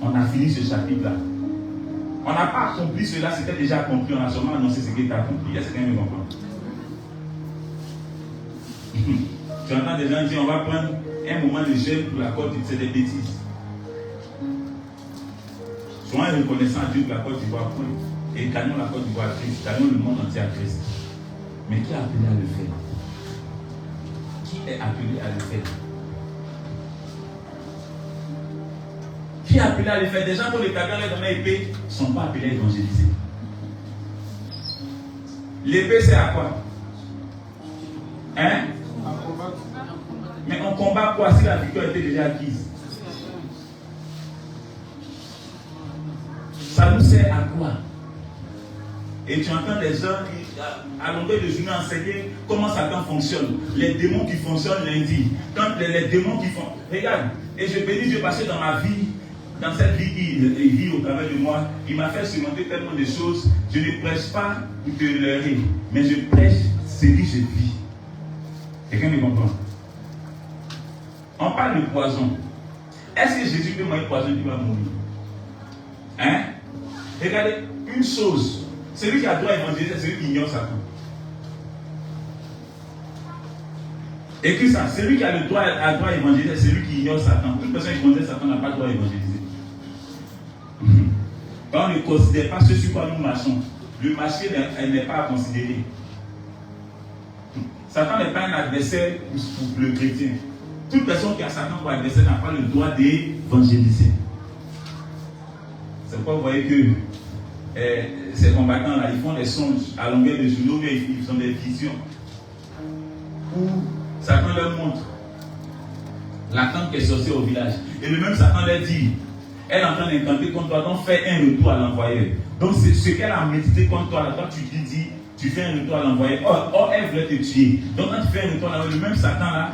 On a fini ce chapitre-là. On n'a pas accompli cela, c'était déjà accompli. On a seulement annoncé ce qui était accompli. Est-ce que quelqu'un me comprend? Tu entends des gens dire on va prendre un moment de jeûne pour la Côte d'Ivoire. C'est des bêtises. Soyons reconnaissants à Dieu pour la Côte d'Ivoire. Et gagnons la Côte d'Ivoire à Christ. Gagnons le monde entier à Christ. Mais qui est appelé à le faire? Qui est appelé à le faire? Qui est appelé à le faire? Des gens dont les tabernes dans l'épée ne sont pas appelés à évangéliser. L'épée, c'est à quoi? Hein? Mais on combat quoi si la victoire était déjà acquise? Ça nous sert à quoi? Et tu entends des gens qui, à longueur de journée, enseigner comment Satan fonctionne. Les démons qui fonctionnent lundi. Quand les démons qui font. Regarde, et je bénis Dieu parce que dans ma vie, dans cette vie, il vit au travers de moi. Il m'a fait surmonter tellement de choses. Je ne prêche pas pour te leurrer, mais je prêche ce que je vis. Quelqu'un me comprend? On parle de poison. Est-ce que Jésus peut manger poison qui va mourir? Hein? Regardez, une chose. Celui qui a droit à évangéliser, c'est celui qui ignore Satan. Écris ça. Celui qui a le droit à évangéliser, c'est celui qui ignore Satan. Toute personne qui connaît Satan n'a pas le droit à évangéliser. Quand on ne considère pas ce sur quoi nous marchons, le marché n'est pas à considérer. Satan n'est pas un adversaire pour le chrétien. Toute personne qui a Satan pour adversaire n'a pas le droit d'évangéliser. C'est pourquoi vous voyez que ces combattants-là, ils font des songes à longueur de journée, ils ont des visions où Satan leur montre La tante qui est sortie au village. Et le même Satan leur dit, elle est en train d'incanter contre toi, donc fais un retour à l'envoyeur. Donc c'est ce qu'elle a médité contre toi, là, toi tu lui dis, tu fais un retour à l'envoyeur. Or, elle voulait te tuer. Donc quand tu fais un retour à l'envoyeur, le même Satan là,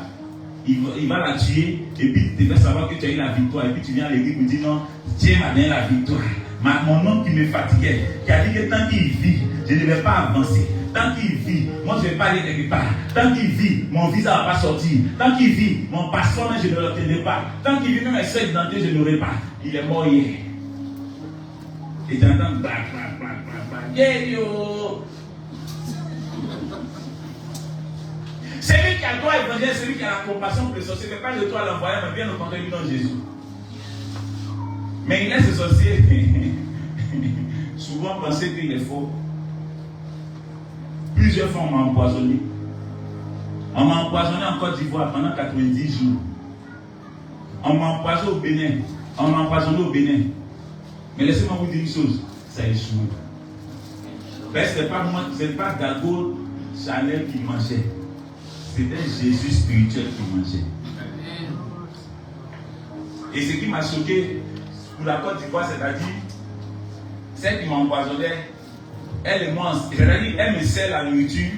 il va la tuer, et puis tu vas savoir que tu as eu la victoire, et puis tu viens à l'église et tu dis non, Dieu m'a donné la victoire. Mon homme qui me fatiguait, qui a dit que tant qu'il vit, je ne vais pas avancer. Tant qu'il vit, moi je ne vais pas aller quelque part. Tant qu'il vit, mon visa ne va pas sortir. Tant qu'il vit, mon passeport, je ne l'obtiendrai pas. Tant qu'il vit, même un seul d'identité, je ne l'aurai pas. Il est mort hier. Et tu entends, yeah, yo. Celui qui a le droit à l'évangile, celui qui a la compassion pour les sorciers, ne fait pas de toi à l'envoyer, mais bien au contraire, lui dans Jésus. Mais il laisse les sorciers souvent penser qu'il est faux. Plusieurs fois, on m'a empoisonné. On m'a empoisonné en Côte d'Ivoire pendant 90 jours. On m'a empoisonné au Bénin. On m'a empoisonné au Bénin. Mais laissez-moi vous dire une chose, ça a échoué. Ce n'est pas Gago Chanel qui mangeait. C'était Jésus spirituel qui mangeait. Et ce qui m'a choqué pour la Côte d'Ivoire, c'est-à-dire, celle qui m'a empoisonné, elle est monstre. C'est-à-dire, elle me sert la nourriture.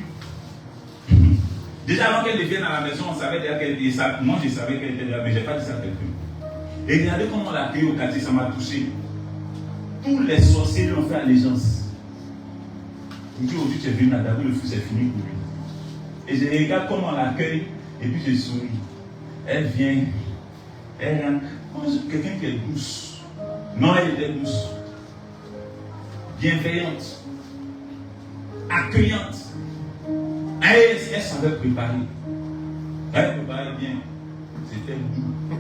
Déjà avant qu'elle vienne à la maison, on savait déjà qu'elle était là. Moi, je savais qu'elle était là, mais je n'ai pas dit ça à quelqu'un. Et regardez comment on l'a accueilli au quartier, ça m'a touché. Tous les sorciers lui ont fait allégeance. Il dit aujourd'hui, tu es venu à David, le fou, c'est fini pour lui. Et je regarde comment on l'accueille, et puis je souris. Elle vient, elle rentre. Quelqu'un qui est douce. Non, elle était douce. Bienveillante. Accueillante. Elle savait préparer. Elle préparait bien. C'était doux.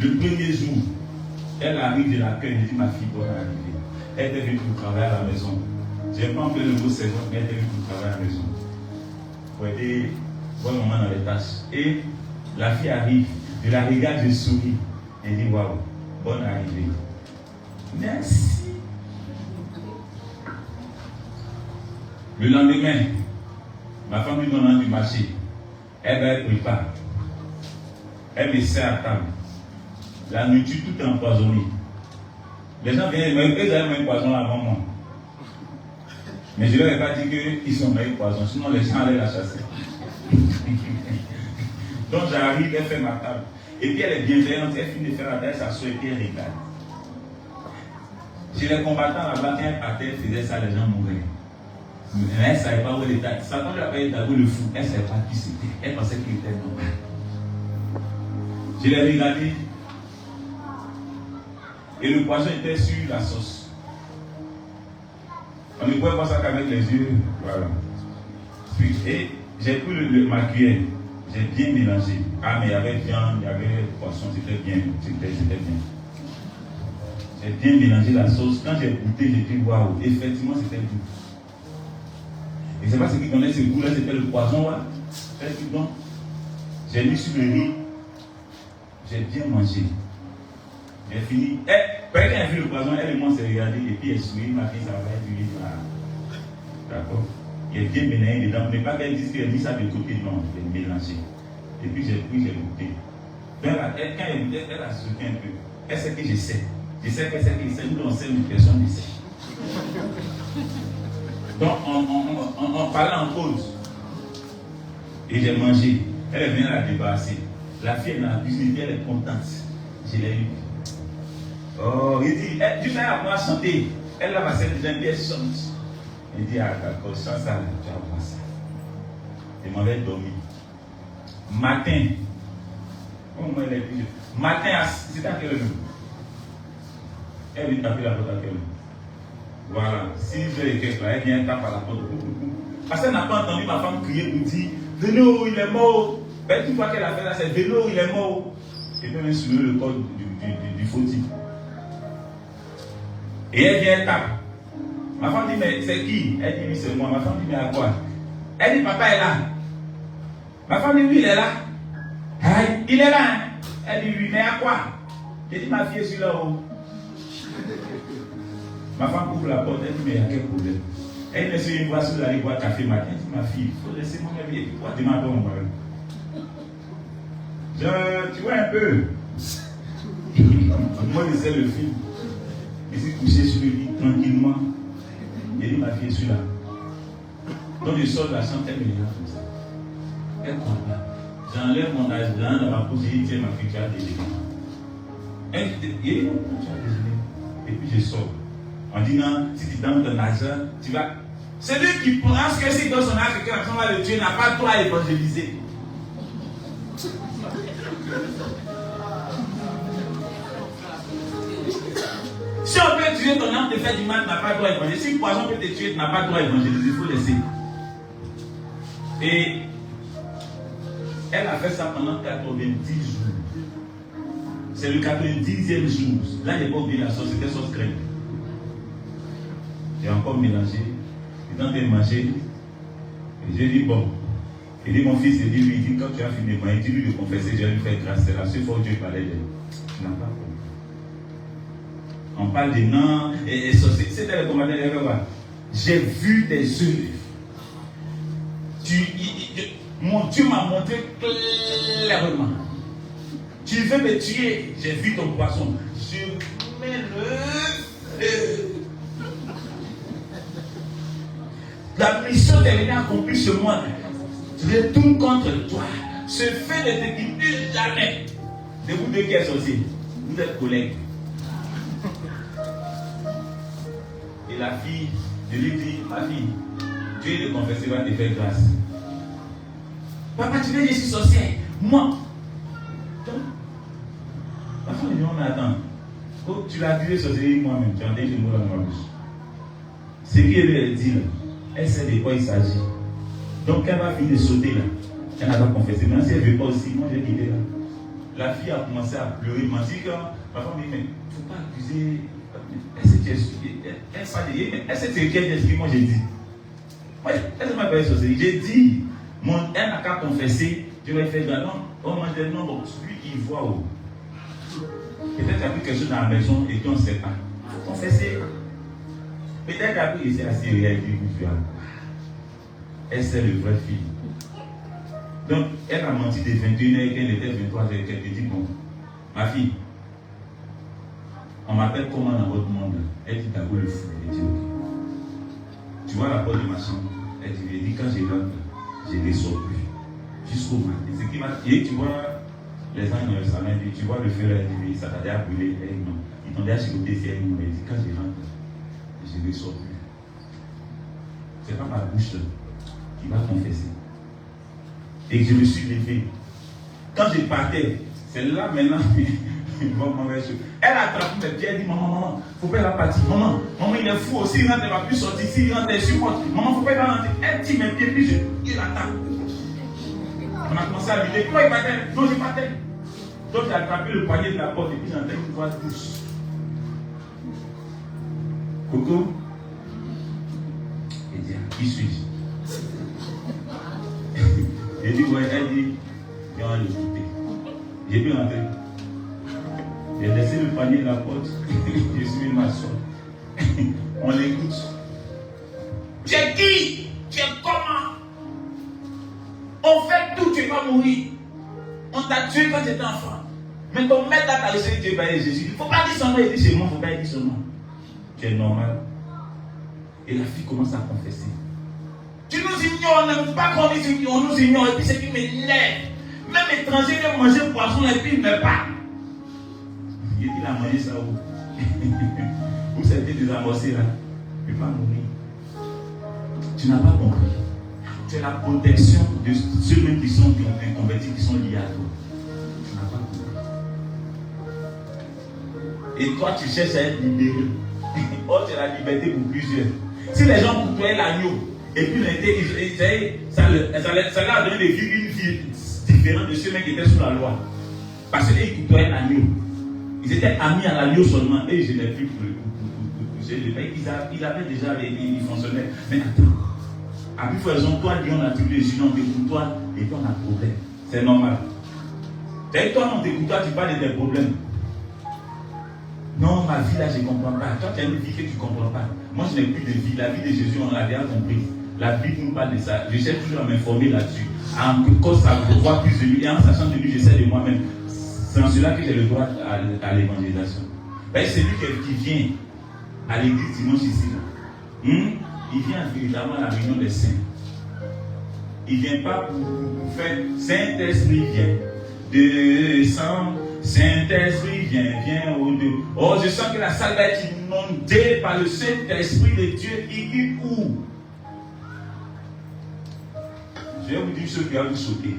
Le premier jour, elle arrive de l'accueil, elle dit ma fille doit arriver. Elle était venue pour travailler à la maison. Je n'ai pas employé le mot saison, mais elle était venue pour travailler à la maison. Pour aider bon moment dans les tâches. Et la fille arrive, je la regarde, je souris. Elle dit waouh, bonne arrivée. Merci. Le lendemain, ma femme lui donne du marché. Elle va être préparée. Elle me sert à table. La nourriture, tout est empoisonné. Les gens viennent, ils avaient même poison avant moi. Mais je ne leur ai pas dit qu'ils sont meilleurs poison, sinon les gens allaient la chasser. Donc j'arrive, elle fait ma table. Et puis elle est bienveillante, elle finit de faire la table, elle s'assoit et puis elle regarde. Chez les combattants là-bas, quand elle partait, elle faisait ça, les gens mouraient. Mais elle ne savait pas où elle était. Satan lui a appelé David le fou, elle ne savait pas qui c'était. Elle pensait qu'il était normal. Je l'ai regardé. Et le poisson était sur la sauce. On ne pouvait pas ça qu'avec les yeux. Voilà. Et j'ai pris ma cuillère. J'ai bien mélangé. Ah, mais il y avait viande, il y avait poisson, c'était bien. C'était bien. J'ai bien mélangé la sauce. Quand j'ai goûté, j'ai dit waouh, effectivement, c'était doux. Et c'est pas ce qui donnait ce goût-là, c'était le poisson. Là. Donc, j'ai mis sur le riz. J'ai bien mangé. J'ai fini. Quand elle a vu le poisson, elle et moi s'est regardé et puis elle sourit, ma fille, ça va être du riz. D'accord. Il est bien mélangé dedans. Mais pas qu'elle dise qu'elle a mis ça de côté, non, je l'ai mélangé. Et puis j'ai pris, j'ai goûté. Quand elle goûtait, elle a sauté un peu. Elle sait que je sais. Je sais qu'elle sait que je sais. Nous, on sait une personne ici. Donc, on parlait en pause. Et j'ai mangé. Elle est venue la débarrasser. La fille est dans la cuisine, elle est contente. Je l'ai eu. Oh, il dit, tu fais à moi chanter. Elle a passé déjà une pièce chante. Il dit, ah d'accord, chante ça, tu vas voir ça. Et m'en vais dormir. Matin, au moins elle est plus. Matin, c'est à quelle heure? Elle vient taper la porte à quelle heure? Voilà, 6 heures et quelques, elle vient taper à la porte. Parce qu'elle n'a pas entendu ma femme crier pour dire, Vélo, il est mort. Ben, une fois qu'elle a fait là, c'est Vélo, il est mort. Et puis elle vient soulever le corps du fautif. Et elle vient taper. Ma femme dit, mais c'est qui? Elle dit, oui, c'est moi. Ma femme dit, mais à quoi? Elle dit, papa est là. Ma femme dit, oui, il est là. Aïe, il est là. Hein? Elle dit, oui, mais à quoi? J'ai dit, ma fille est sur là-haut. Ma femme ouvre la porte, elle dit, mais il y a quel problème? Elle me dit, une fois sur la boire café matin. Elle dit, ma fille, il faut laisser mon avis. Pourquoi demain pas mon problème? Tu vois un peu. Moi, je sais le film. Je suis couché sur le lit tranquillement. J'ai dit, ma fille, je suis là. Donc, je sors de la chambre, elle me regarde comme ça. Elle comprend. J'enlève mon agenda dans ma poche et je dis, tiens, ma fille, tu as déjeuné. Elle dit, tu as déjeuné. Et puis, je sors. En disant, si tu donnes ton argent, tu vas. Celui qui pense que si dans son argent, que l'argent va le tuer, n'a pas droit à évangéliser. Si on peut tuer ton âme, te faire du mal, tu n'as pas le droit à évangéliser. Si le poison peut te tuer, tu n'as pas le droit à évangéliser. Il faut laisser. Et elle a fait ça pendant 90 jours. C'est le 90e jour. Là, j'ai pas oublié la sauce, c'était sauce grecque. J'ai encore mélangé. J'ai tenté de manger. Et j'ai dit, bon. Il dit, mon fils, il dit, quand tu as fini de manger, dis-lui de confesser, je vais lui faire grâce. C'est la seule fois où Dieu parlait d'elle. Tu n'as pas compris. On parle de non, et c'était le commandant de voir. J'ai vu des œuvres. Mon Dieu m'a montré clairement. Tu veux me tuer, j'ai vu ton poisson. Je mets le feu. La mission est accomplie ce mois. Retourne contre toi. Ce feu ne te quitte jamais. De vous deux qui êtes sortis, vous êtes collègues. Et la fille, je lui dis, ma fille, Dieu de confesser va te faire grâce. Papa, tu veux dire, je suis sorcière. Moi. La femme me dit, mais attends. Oh, tu l'as accusé sorcière moi-même. Tu as dit les mots dans ma bouche. Ce qu'elle dit là, elle sait de quoi il s'agit. Donc, elle va finir de sauter là. Elle n'a pas confessé. Maintenant, si elle ne veut pas aussi, moi j'ai quitté là. La fille a commencé à pleurer. Elle m'a dit que ma femme dit, mais il ne faut pas accuser. Elle sait ce qu'elle dit, moi j'ai dit. Moi, elle ne m'a pas sorcière. J'ai dit, elle n'a qu'à confesser, je vais faire de la langue. Oh, moi je dis non, donc lui il voit où. Peut-être qu'il y a plus quelque chose dans la maison et qu'on ne sait pas. Il faut confesser. Peut-être qu'après il s'est assis et il a dit, elle c'est le vrai fille. Donc, elle a menti de 21h et qu'elle était 23h et qu'elle dit, bon, ma fille, on m'appelle comment dans votre monde? Elle dit, d'abord le fou. Elle dit, ok. Tu vois la porte de ma chambre? Elle dit, quand je rentre, je ne les sors plus. Jusqu'au matin. Ce qui m'a dit, tu vois, les gens dans le salon, tu vois le feu, elle dit, ça t'a déjà brûlé. Elle dit, non. Ils t'ont déjà chicoté, c'est elle. Elle dit, quand je rentre, je ne les sors plus. C'est pas ma bouche qui va confesser. Et je me suis levé. Quand je partais, c'est là maintenant. Elle a attrapé mes pieds, elle dit, maman, il ne faut pas la partir. Maman, il est fou aussi, il ne va plus sortir ici, il rentre, elle supporte. Maman, il ne faut pas y rentrer. Elle tire mes pieds, puis il attaque. On a commencé à vider. Toi, il partait. Non, je partais. Donc, j'ai attrapé le poignet de la porte et puis j'entends une voix douce. Coco, elle dit, qui suis-je? J'ai dit, ouais, elle dit, viens, on va l'écouter. J'ai pu rentrer. J'ai laissé le panier de la porte. Je suis venu m'asseoir. On l'écoute. Tu es qui? Tu es comment? On fait tout, tu vas mourir. On t'a tué quand tu étais enfant. Mais ton maître t'a laissé Dieu parler Jésus. Il ne faut pas dire son nom, il dit c'est moi, il ne faut pas dire son nom. Tu es normal. Et la fille commence à confesser. Tu nous ignores, on n'aime pas qu'on dise qu'on nous ignore. Et puis c'est qui m'énerve. Même étranger vient manger poisson et puis il ne meurt pas. Il dit, il a mangé ça où? Vous savez désamorcé là. Il ne peut pas mourir. Tu n'as pas compris. C'est la protection de ceux-mêmes qui sont convertis, qui sont liés à toi. Tu n'as pas compris. Et toi, tu cherches à être libéré. Oh, c'est la liberté pour plusieurs. Si les gens coupaient l'agneau, et puis ça leur a donné une vie différente de ceux-mêmes qui étaient sous la loi. Parce qu'ils coupaient l'agneau. Ils étaient amis à l'agneau seulement. Et je n'ai plus pour le pays. Ils avaient déjà les fonctionnaires. Mais attends. À plus forte raison, toi, Dieu, on a trouvé les jeunes, on t'écoute toi, et toi, on a un problème. C'est normal. C'est toi, on t'écoute toi, tu parles de tes problèmes. Non, ma vie là, je ne comprends pas. Toi, tu as une vie que tu ne comprends pas. Moi, je n'ai plus de vie. La vie de Jésus, on l'a déjà compris. La Bible nous parle de ça. Je cherche toujours à m'informer là-dessus. En cause ça voit plus de lui. Et en sachant de lui, je sais de moi-même. C'est en cela que j'ai le droit à l'évangélisation. C'est lui qui vient à l'église dimanche ici. Il vient véritablement à la réunion des saints. Il ne vient pas pour faire Saint-Esprit vient. Descend, Saint-Esprit viens au-dessus. Oh, je sens que la salle va être inondée par le Saint-Esprit de Dieu. Il dit où? Je vais vous dire ce qui va vous choquer.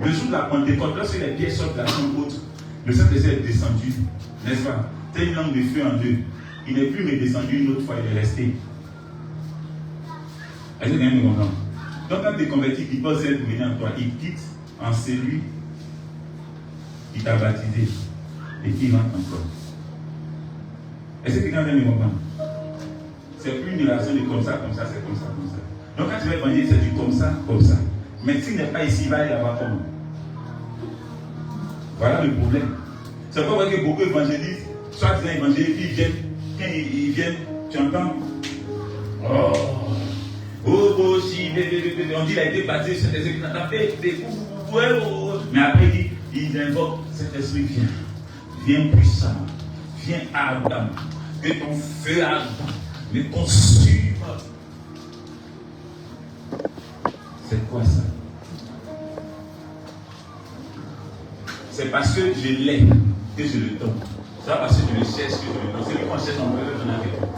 Le jour de la Pentecôte, lorsque les pieds sortent de la chambre haute, le Saint-Esprit est descendu, n'est-ce pas? C'est une langue de feu en deux. Il n'est plus redescendu une autre fois, il est resté. Est-ce que quelqu'un me comprend? Donc, quand tu es converti, il pose cette venir en toi, il quitte en celui qui t'a baptisé et qui rentre encore. Est-ce que quelqu'un me comprend? C'est plus une relation de comme ça, c'est comme ça, comme ça. Donc, quand tu vas évangéliser, c'est du comme ça, comme ça. Mais s'il n'est pas ici, il va aller là-bas comment? Voilà le problème. C'est pas vrai que beaucoup évangélisent, soit ils évangélisent, puis ils viennent. Quand ils viennent, tu entends? Oh, on dit qu'il a été baptisé, cet esprit qui n'a fait, mais après ils invoquent cet esprit, viens puissamment, viens ardemment, que ton feu ardent me consume. C'est quoi ça? C'est parce que je l'ai que je le donne. C'est pas parce que je le cherche que je le donne. C'est celui qu'on cherche, on peut le donner avec nous.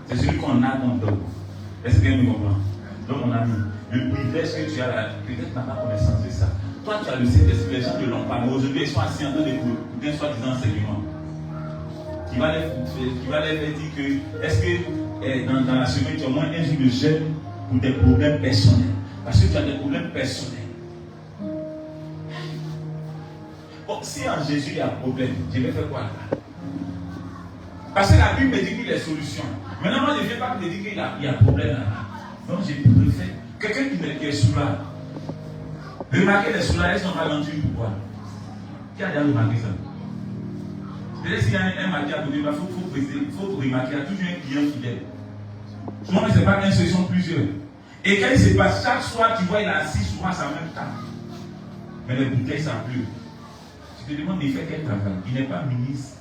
C'est celui qu'on a qu'on donne. Est-ce que tu me comprends? Donc, mon ami, le privilège que tu as là, peut-être n'a pas connaissance de ça. Toi, tu as le Saint-Esprit, les gens ne l'ont pas. Mais aujourd'hui, ils sont assis en train d'écouter un soi-disant enseignement. Qui va leur dire que, est-ce que dans la semaine, tu as au moins un jour de jeûne pour tes problèmes personnels? Parce que tu as des problèmes personnels. Bon, si en Jésus il y a un problème, je vais faire quoi là? Parce que la Bible me dit qu'il y a des solutions. Maintenant, moi, je ne viens pas te dire qu'il y a un problème là. Donc, je préfère quelqu'un qui est sous là. Remarquez les sous là, elles sont ralenties pourquoi? Qui a déjà remarqué ça? Peut-être s'il y a un maquis à côté, il faut remarquer, il y a toujours un client fidèle. Souvent, ce n'est pas un seul, ils sont plusieurs. Et quand il se passe, chaque soir, tu vois, il est assis souvent à sa même table. Mais les bouteilles, ça pleut. Tu te demandes, il fait quel travail? Il n'est pas ministre,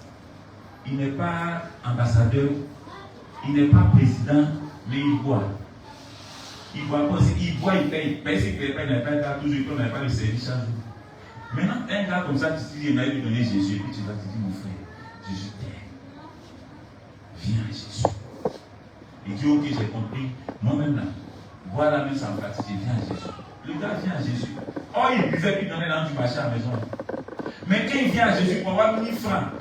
il n'est pas ambassadeur, il n'est pas président, mais il boit. Il boit pas, il boit, il paye. Mais s'il ne paye pas, il n'a pas toujours, il n'a pas le service chaque jour. Maintenant, un gars comme ça, tu te dis, il m'a lui donner Jésus, et puis tu vas te dire, mon frère, Jésus t'aime. Viens à Jésus. Il dit, ok, j'ai compris. Moi-même là, voilà, même sans pratiquer, viens à Jésus. Le gars vient à Jésus. Oh, il buvait, puis il donnait l'argent du marché à la maison. Mais quand il vient à Jésus pour avoir 1000 francs,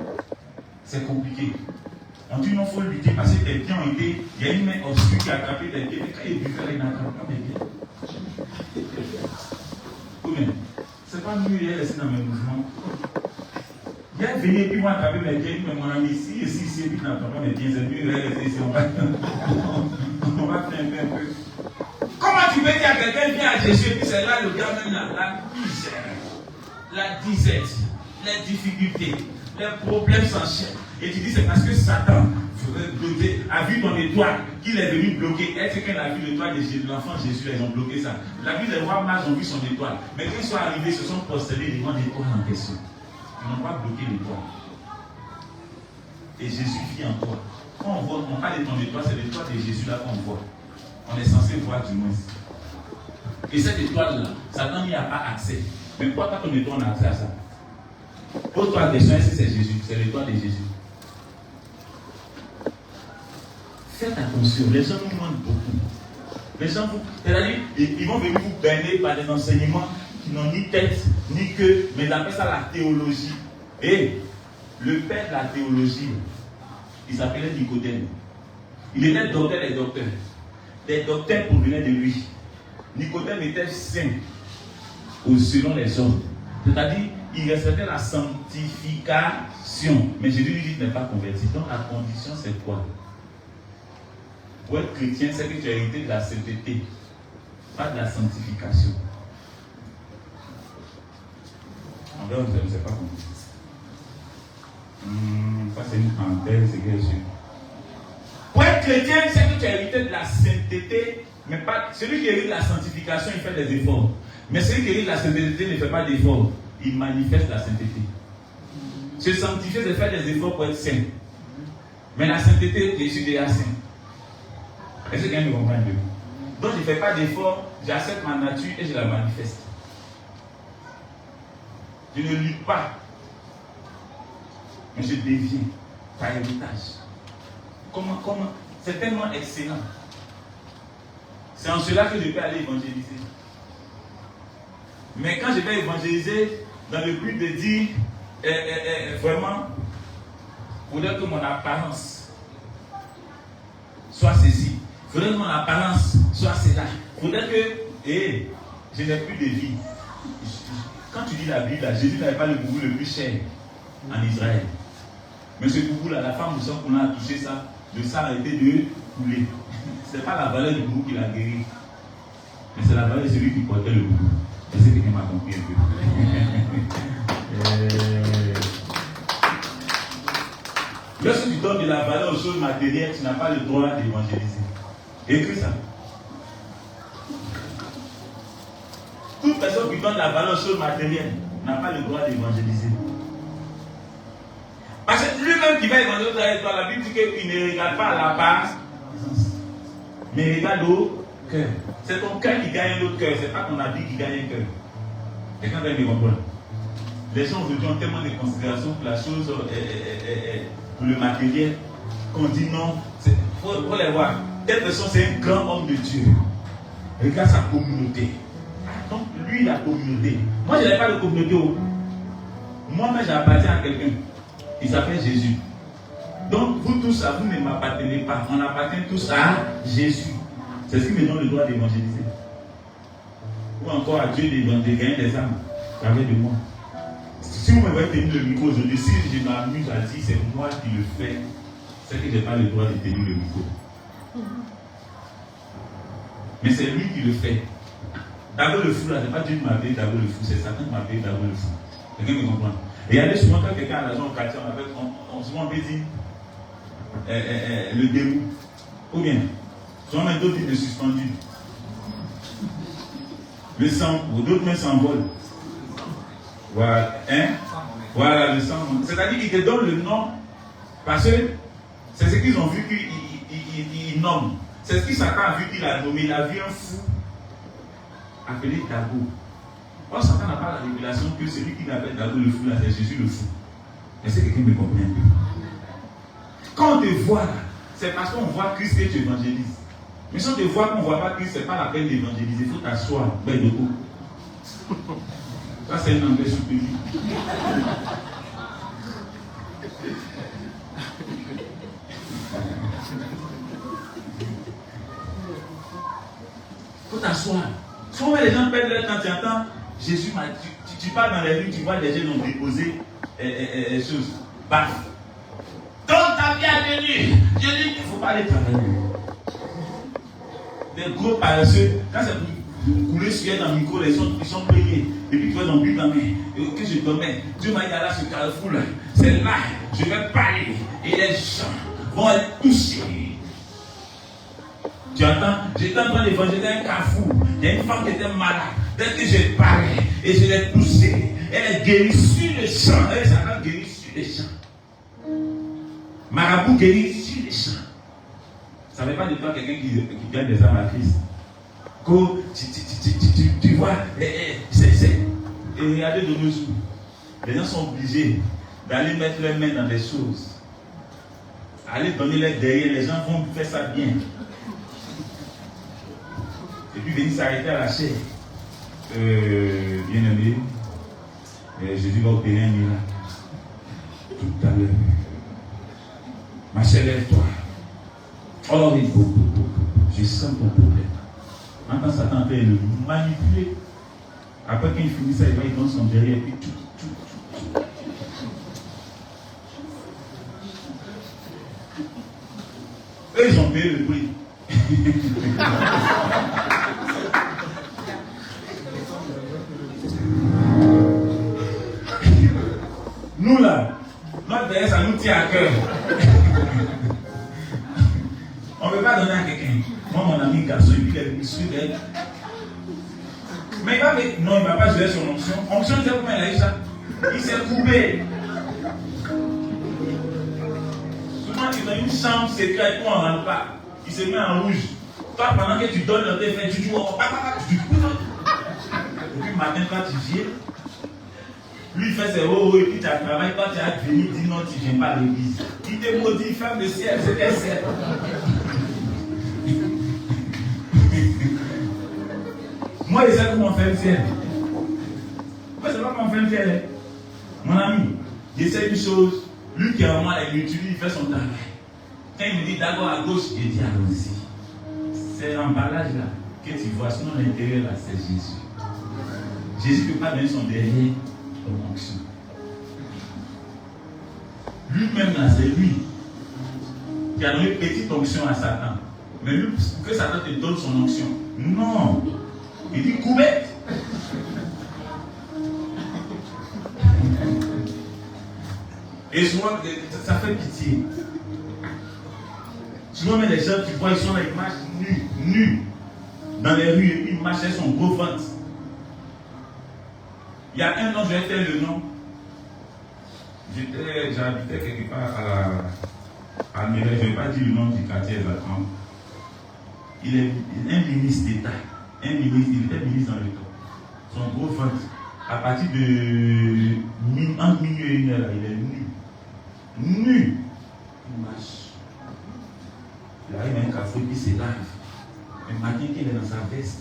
c'est compliqué. On dit non, il faut lutter parce que tes pieds ont été. Il y a une main obscure qui a attrapé tes pieds. Mais quand il buvait, il n'attrape pas mes pieds. Combien? C'est pas mieux, il est resté dans mes mouvements. Il est venu et puis moi attraper mes pieds. Mais mon ami, ici, et puis il n'attrape pas mes pieds. C'est mieux, il est resté ici. On va faire un peu. Comment tu peux dire à quelqu'un vient à Jésus et puis c'est là le gars même la misère, la disette, les difficultés, les problèmes s'enchaînent. Et tu dis c'est parce que Satan a vu ton étoile qu'il est venu bloquer. Est-ce qu'elle a vu l'étoile de l'enfant Jésus, ils ont bloqué ça? La vie des rois mages ont vu son étoile. Mais quand ils sont arrivés, ils se sont postérés devant l'étoile en question. Ils n'ont pas bloqué l'étoile. Et Jésus vit en toi. Quand on parle de ton étoile, c'est l'étoile de Jésus là qu'on voit. On est censé voir du moins. Et cette étoile-là, Satan n'y a pas accès. Mais pourquoi pas ton étoile, on a accès à ça? Pose-toi la question, est-ce que c'est Jésus? C'est l'étoile de Jésus. Faites attention, les gens nous mentent beaucoup. Les gens, c'est-à-dire, ils vont venir vous berner par des enseignements qui n'ont ni tête, ni queue, mais ils appellent ça la théologie. Et le père de la théologie, il s'appelait Nicodème. Il était docteur des docteurs. Des docteurs provenaient de lui. Nicodème était saint selon les hommes. C'est-à-dire, il respectait la sanctification. Mais Jésus lui dit qu'il n'est pas converti. Donc la condition, c'est quoi? Pour être chrétien, c'est que tu as hérité de la sainteté, pas de la sanctification. En vrai, je ne sais pas comment. Ça, c'est une parenthèse, c'est que je suis. Pour être chrétien, c'est que tu as hérité de la sainteté Mais pas, celui qui hérite la sanctification, il fait des efforts. Mais celui qui hérite la sainteté ne fait pas d'efforts. Il manifeste la sainteté. Se sanctifier, c'est faire des efforts pour être saint. Mais la sainteté, je suis déjà saint. Est-ce que quelqu'un me comprend? Donc je ne fais pas d'efforts, j'accepte ma nature et je la manifeste. Je ne lutte pas. Mais je deviens par héritage. Comment? C'est tellement excellent. C'est en cela que je peux aller évangéliser. Mais quand je vais évangéliser, dans le but de dire, vraiment, il faudrait que mon apparence soit ceci. Il faudrait que mon apparence soit cela. Il faudrait que, je n'ai plus de vie. Quand tu dis la Bible, là, Jésus n'avait pas le boubou le plus cher en Israël. Mais ce boubou-là, la femme du sang qu'on a touché ça, le sang a été de couler. Ce n'est pas la valeur du boubou qui l'a guéri. Mais c'est la valeur de celui qui portait le boubou. Est-ce que quelqu'un m'a compris un peu? Lorsque tu donnes de la valeur aux choses matérielles, tu n'as pas le droit d'évangéliser. Écris ça. Toute personne qui donne la valeur aux choses matérielles n'a pas le droit d'évangéliser. Parce que lui-même qui va évangéliser avec toi, la Bible dit qu'il ne regarde pas à la base, mais il regarde au cœur. C'est ton cœur qui gagne l'autre cœur, c'est pas ton habit qui gagne un cœur. Quelqu'un va me comprendre. Les gens aujourd'hui ont tellement de considération pour la chose, pour le matériel, qu'on dit non. Il faut les voir. Telle personne, c'est un grand homme de Dieu. Regarde sa communauté. Donc, lui, la communauté. Moi, je n'ai pas de communauté. Moi-même, j'appartiens à quelqu'un. Il s'appelle Jésus. Donc, vous tous, vous ne m'appartenez pas. On appartient tous à Jésus. C'est ce qui me donne le droit d'évangéliser. Ou encore à Dieu de gagner des âmes. Avec de moi. Si vous me voyez tenir le micro aujourd'hui, si je m'amuse à dire c'est moi qui le fais, c'est que je n'ai pas le droit de tenir le micro. Mais c'est lui qui le fait. D'abord le fou, là, ce n'est pas Dieu qui m'a appelé d'abord le fou, c'est Satan qui m'a appelé d'abord le fou. Quelqu'un me comprend? Et regardez souvent quand quelqu'un a l'argent au quartier, on souvent peut dire le dérout. Ou bien, souvent même d'autres disent le suspendu. Le sang, ou d'autres même s'envolent. Voilà, voilà le sang. C'est-à-dire qu'ils te donnent le nom parce que c'est ce qu'ils ont vu qu'ils nomment. C'est ce que Satan a vu qu'il a nommé. Il a vu un fou appelé Dago. Or, Satan n'a pas la révélation que celui qui l'appelle Dago le fou, là, c'est Jésus le fou. Est-ce que quelqu'un me comprend un peu? Quand on te voit là, c'est parce qu'on voit Christ que tu évangélises. Mais si on te voit qu'on ne voit pas Christ, ce n'est pas la peine d'évangéliser. Il faut t'asseoir, belle de coup. Ça, c'est un anglais soutenu. Il faut t'asseoir. Souvent, les gens perdent leur temps. Tu entends, Jésus m'a dit, tu parles dans les rues, tu vois des gens ont déposé les choses. Baf. Donc, ta vie a venu. Je dis qu'il ne faut pas aller travailler. Des gros paresseux, quand c'est pour couler sur dans le micro, ils sont payés. Et puis tu vois dans le but dans mes, que je dormais. Dieu m'a dit là, ce carrefour là, c'est là, je vais parler. Et les gens vont être touchés. Tu entends? J'étais en train d'évangéliser un carrefour. Il y a une femme qui était malade. Dès que j'ai parlé et je l'ai poussée, elle est guérie sur le champ. Elle s'est guérie sur les champs. Marabout guérit sur les champs. Ça ne veut pas dire toi quelqu'un qui gagne des âmes à Christ. Tu vois, et regardez de nos jours, les gens sont obligés d'aller mettre leurs mains dans des choses. Aller donner l'aide derrière, les gens vont faire ça bien. Et puis venir s'arrêter à la chair. Bien aimé, Jésus va opérer un miracle. Tout à l'heure. Ma chère, lève-toi. Oh oui, je sens ton problème. Maintenant, Satan peut le manipuler. Après qu'il finit ça, il va y donner son derrière et puis tout. Eux, ils ont payé le prix. Nous là, notre derrière, ça nous tient à cœur. On ne peut pas donner à quelqu'un. Moi, mon ami garçon, et puis il est musclé. Mais il va avec. Non, il ne va pas gérer son onction. Onction, tu sais comment il a eu ça? Il s'est coupé. Souvent, il a une chambre secrète où on ne rentre pas. Il se met en rouge. Toi, pendant que tu donnes le défait, tu joues. Et puis, matin, quand tu viens, lui, il fait ses oh, et puis tu as travaillé. Quand tu as venu, il dit non, tu ne viens pas à l'église. Il te maudit, femme de ciel, c'était ciel. Moi, je sais comment on fait le ciel. Moi, je sais pas comment on fait le ciel. Mon ami, j'essaie une chose. Lui qui est vraiment avec l'utilise, il fait son travail. Quand il me dit d'accord à gauche, il dit allons-y. C'est l'emballage là que tu vois, sinon l'intérieur là, c'est Jésus. Jésus ne peut pas donner son dernier comme onction. Lui-même là, c'est lui qui a donné une petite onction à Satan. Mais lui, que Satan te donne son onction. Non. Il dit coubette. Et souvent, ça fait pitié. Souvent, mais les gens, tu vois, ils sont là, ils marchent nus, dans les rues, et puis ils marchent avec son gros ventre. Il y a un an, je vais faire le nom. J'habitais quelque part à Méré, je ne vais pas dire le nom du quartier exactement. Il est un ministre d'État. Il était ministre dans le temps. Son gros ventre, à partir de entre minuit et 1h, il est nu. Nu. Il marche. Il arrive à un café, puis il se lave. Le matin, il est dans sa veste.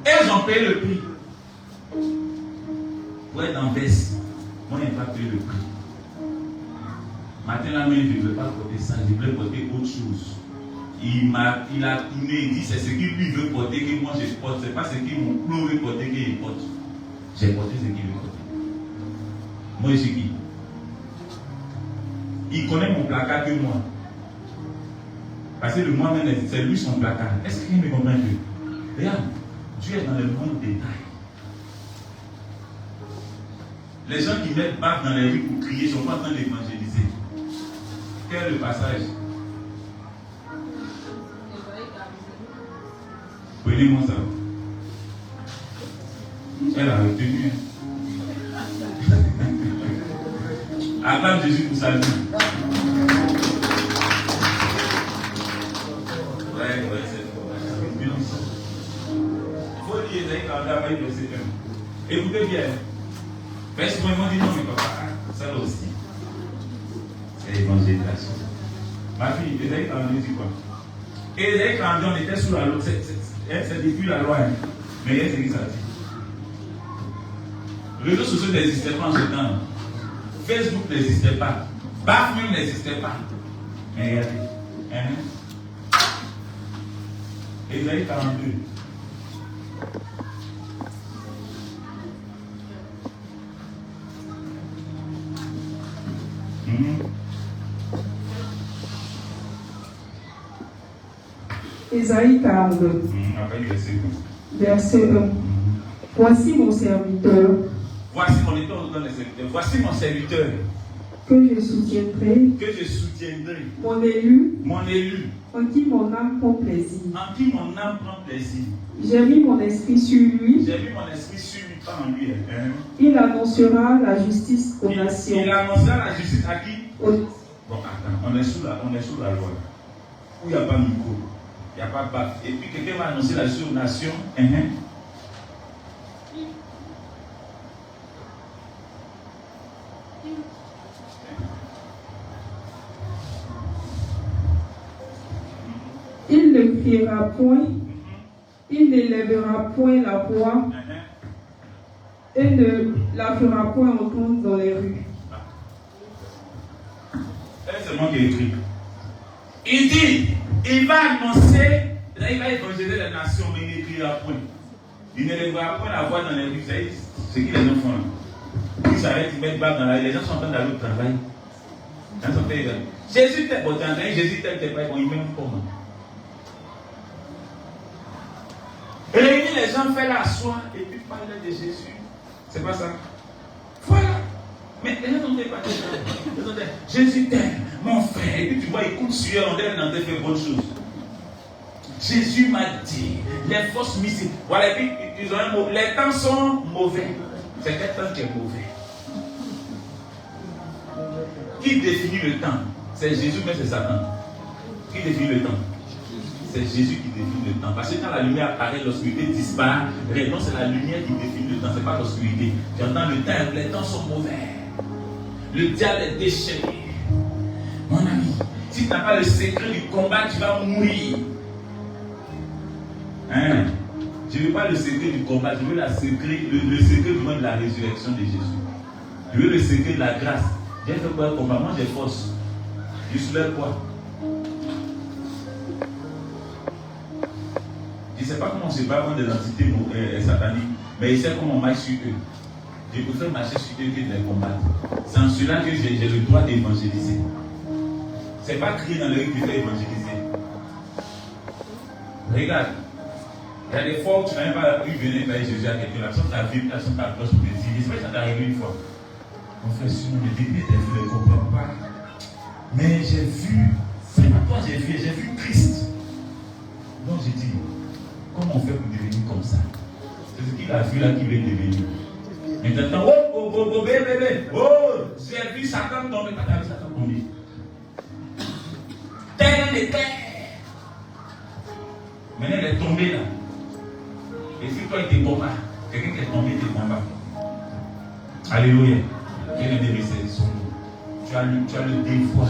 Elles ont payé le prix. Pour être en veste, moi, je n'ai pas payé le prix. Matin, la nuit, je ne veux pas porter ça, je voulais porter autre chose. Il a tourné, il dit c'est ce qu'il lui veut porter que moi je porte, c'est pas ce qu'il mon clou veut porter qu'il porte. J'ai porté ce qu'il veut porter. Moi je suis qui? Il connaît mon placard que moi. Parce que le moi-même, c'est lui son placard. Est-ce qu'il me comprend que? Regarde, Dieu est dans le monde détail. Les gens qui mettent baffe dans les rues pour crier ne sont pas en train d'évangéliser. Quel est le passage? Prenez-moi ça. Elle a retenu. Acclame Jésus pour sa vie. Ouais, c'est il faut lire Ésaïe 41, verset 1. Écoutez bien. Parce qu'ils m'ont dit non, mais papa, ça aussi. C'est l'évangélisation. Ma fille, Ésaïe 41 dit quoi? Ésaïe 41, on était sous la loi. C'est depuis la loi. Mais il y a ce qui ça dit. Les réseaux sociaux n'existaient pas en ce temps. Facebook n'existait pas. BAF même n'existait pas. Mais regardez. Ésaïe 42. Ésaïe 42. Verset 1. Voici mon serviteur. Voici mon serviteur. Voici mon serviteur. Que je soutiendrai. Que je soutiendrai. Mon élu. Mon élu. En qui mon âme prend plaisir. En qui mon âme prend plaisir. J'ai mis mon esprit sur lui. J'ai mis mon esprit sur lui, pas en lui. Il annoncera la justice aux nations. Il annoncera la justice à qui? Bon, attends, on est sous la loi. Où il n'y a pas de micro. Il n'y a pas de bac. Et puis quelqu'un va annoncer la justice aux nations. Il ne criera point, il n'élèvera point la voix et ne la fera point entendre dans les rues. C'est moi qui ai écrit. Il dit, il va annoncer, là il va évangéliser les nations, mais il n'écrira point. Il n'élèvera point la voix dans les rues. C'est qui les gens font là? Ils s'arrêtent, ils mettent balle dans la rue. Les gens sont en train d'aller au travail. Jésus t'aime, bon, Jésus t'aime, t'es pas bon, il m'aime comment? Réunir les gens, faire la soie et puis parler de Jésus. C'est pas ça. Voilà. Mais les gens n'ont pas dit ça. Jésus t'aime. mon frère. Et puis tu vois, il coule sueur, on dirait qu'il fait bonne chose. Jésus m'a dit, les fausses mystiques. Voilà, et puis ils ont un mot. Les temps sont mauvais. C'est quel temps qui est mauvais? Qui définit le temps? C'est Jésus, mais c'est Satan. Qui définit le temps? C'est Jésus qui définit le temps. Parce que quand la lumière apparaît, l'obscurité disparaît. Non, c'est la lumière qui définit le temps, ce n'est pas l'obscurité. Tu entends le temps, les temps sont mauvais. Le diable est déchaîné. Mon ami, si tu n'as pas le secret du combat, tu vas mourir. Hein? Je ne veux pas le secret du combat, je veux le secret du monde de la résurrection de Jésus. Je veux le secret de la grâce. J'ai fait quoi le combat? Moi j'ai force. Je soulève quoi? Je ne sais pas comment on se bat contre des entités sataniques, mais il sait comment on marche sur eux. Je préfère marcher sur eux que de les combattre. C'est en cela que j'ai le droit d'évangéliser. Ce n'est pas crier dans l'œil qui fait évangéliser. Regarde, il y a des fois où tu n'as même pas pu venir vers Jésus à quelqu'un. La personne t'a vu, la personne t'approche pour te dire. J'espère que ça t'est arrivé une fois. Mon frère, sinon le début était vu, je ne comprends pas. Mais j'ai vu, c'est pas toi j'ai vu Christ. Donc j'ai dit, comment on fait pour devenir comme ça? C'est ce qu'il a vu là qui veut devenir. Maintenant, bébé, j'ai vu Satan tomber. Quand tu as vu Satan tomber, tel est clair. Maintenant, il est tombé là. Et si toi, il te combat, quelqu'un qui est tombé, il te combat. Alléluia. Quel est le son tu as le devoir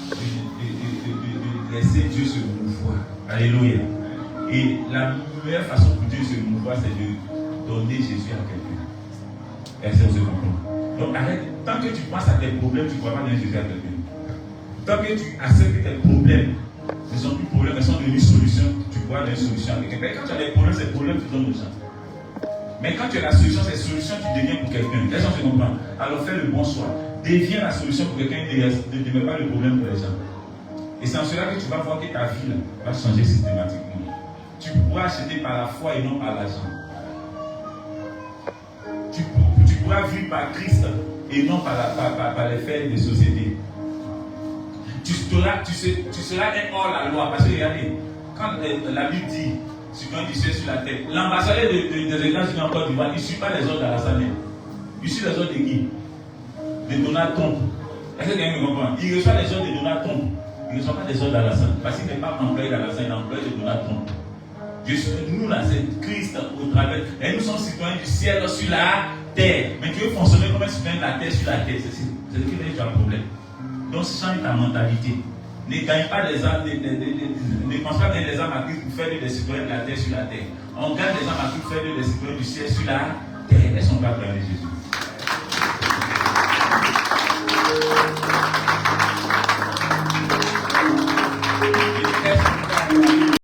de laisser Dieu se mouvoir. Alléluia. Et la meilleure façon pour Dieu se mouvoir, c'est de donner Jésus à quelqu'un. Est-ce que vous comprenez? Donc arrête. Tant que tu penses à tes problèmes, tu ne pourras pas donner Jésus à quelqu'un. Tant que tu acceptes que tes problèmes ne sont plus problèmes, mais sont devenus solutions, tu pourras donner une solution à quelqu'un. Mais quand tu as des problèmes, ces problèmes, tu donnes aux gens. Mais quand tu as la solution, ces solutions, tu deviens pour quelqu'un. Les gens se comprennent. Alors fais le bon choix. Deviens la solution pour quelqu'un, ne deviens pas le problème pour les gens. Et c'est en cela que tu vas voir que ta vie va changer systématiquement. Tu pourras acheter par la foi et non par l'argent. Tu pourras vivre par Christ et non par les faits de société. Tu seras un hors la loi. Parce que regardez, quand la Bible dit sur un ciel sur la terre, l'ambassadeur des États-Unis en Côte d'Ivoire, il ne suit pas les ordres d'Alassane. Il suit les ordres de qui? De Donald Trump. Est-ce que quelqu'un me comprend? Il reçoit les ordres de Donald Trump. Il ne reçoit pas les ordres d'Alassane. Parce qu'il n'est pas employé d'Alassane, il est employé de Donald Trump. Nous là, c'est Christ au travers. Et nous sommes citoyens du ciel sur la terre. Mais tu veux fonctionner comme un citoyen de la terre sur la terre. C'est ce qui est un problème. Donc change ta mentalité. Ne gagne pas des armes, ne pense pas gagner des armes à Christ pour faire des citoyens de la terre sur la terre. On gagne des armes à Christ pour faire des citoyens du ciel sur la terre. Elles sont pas dans Jésus.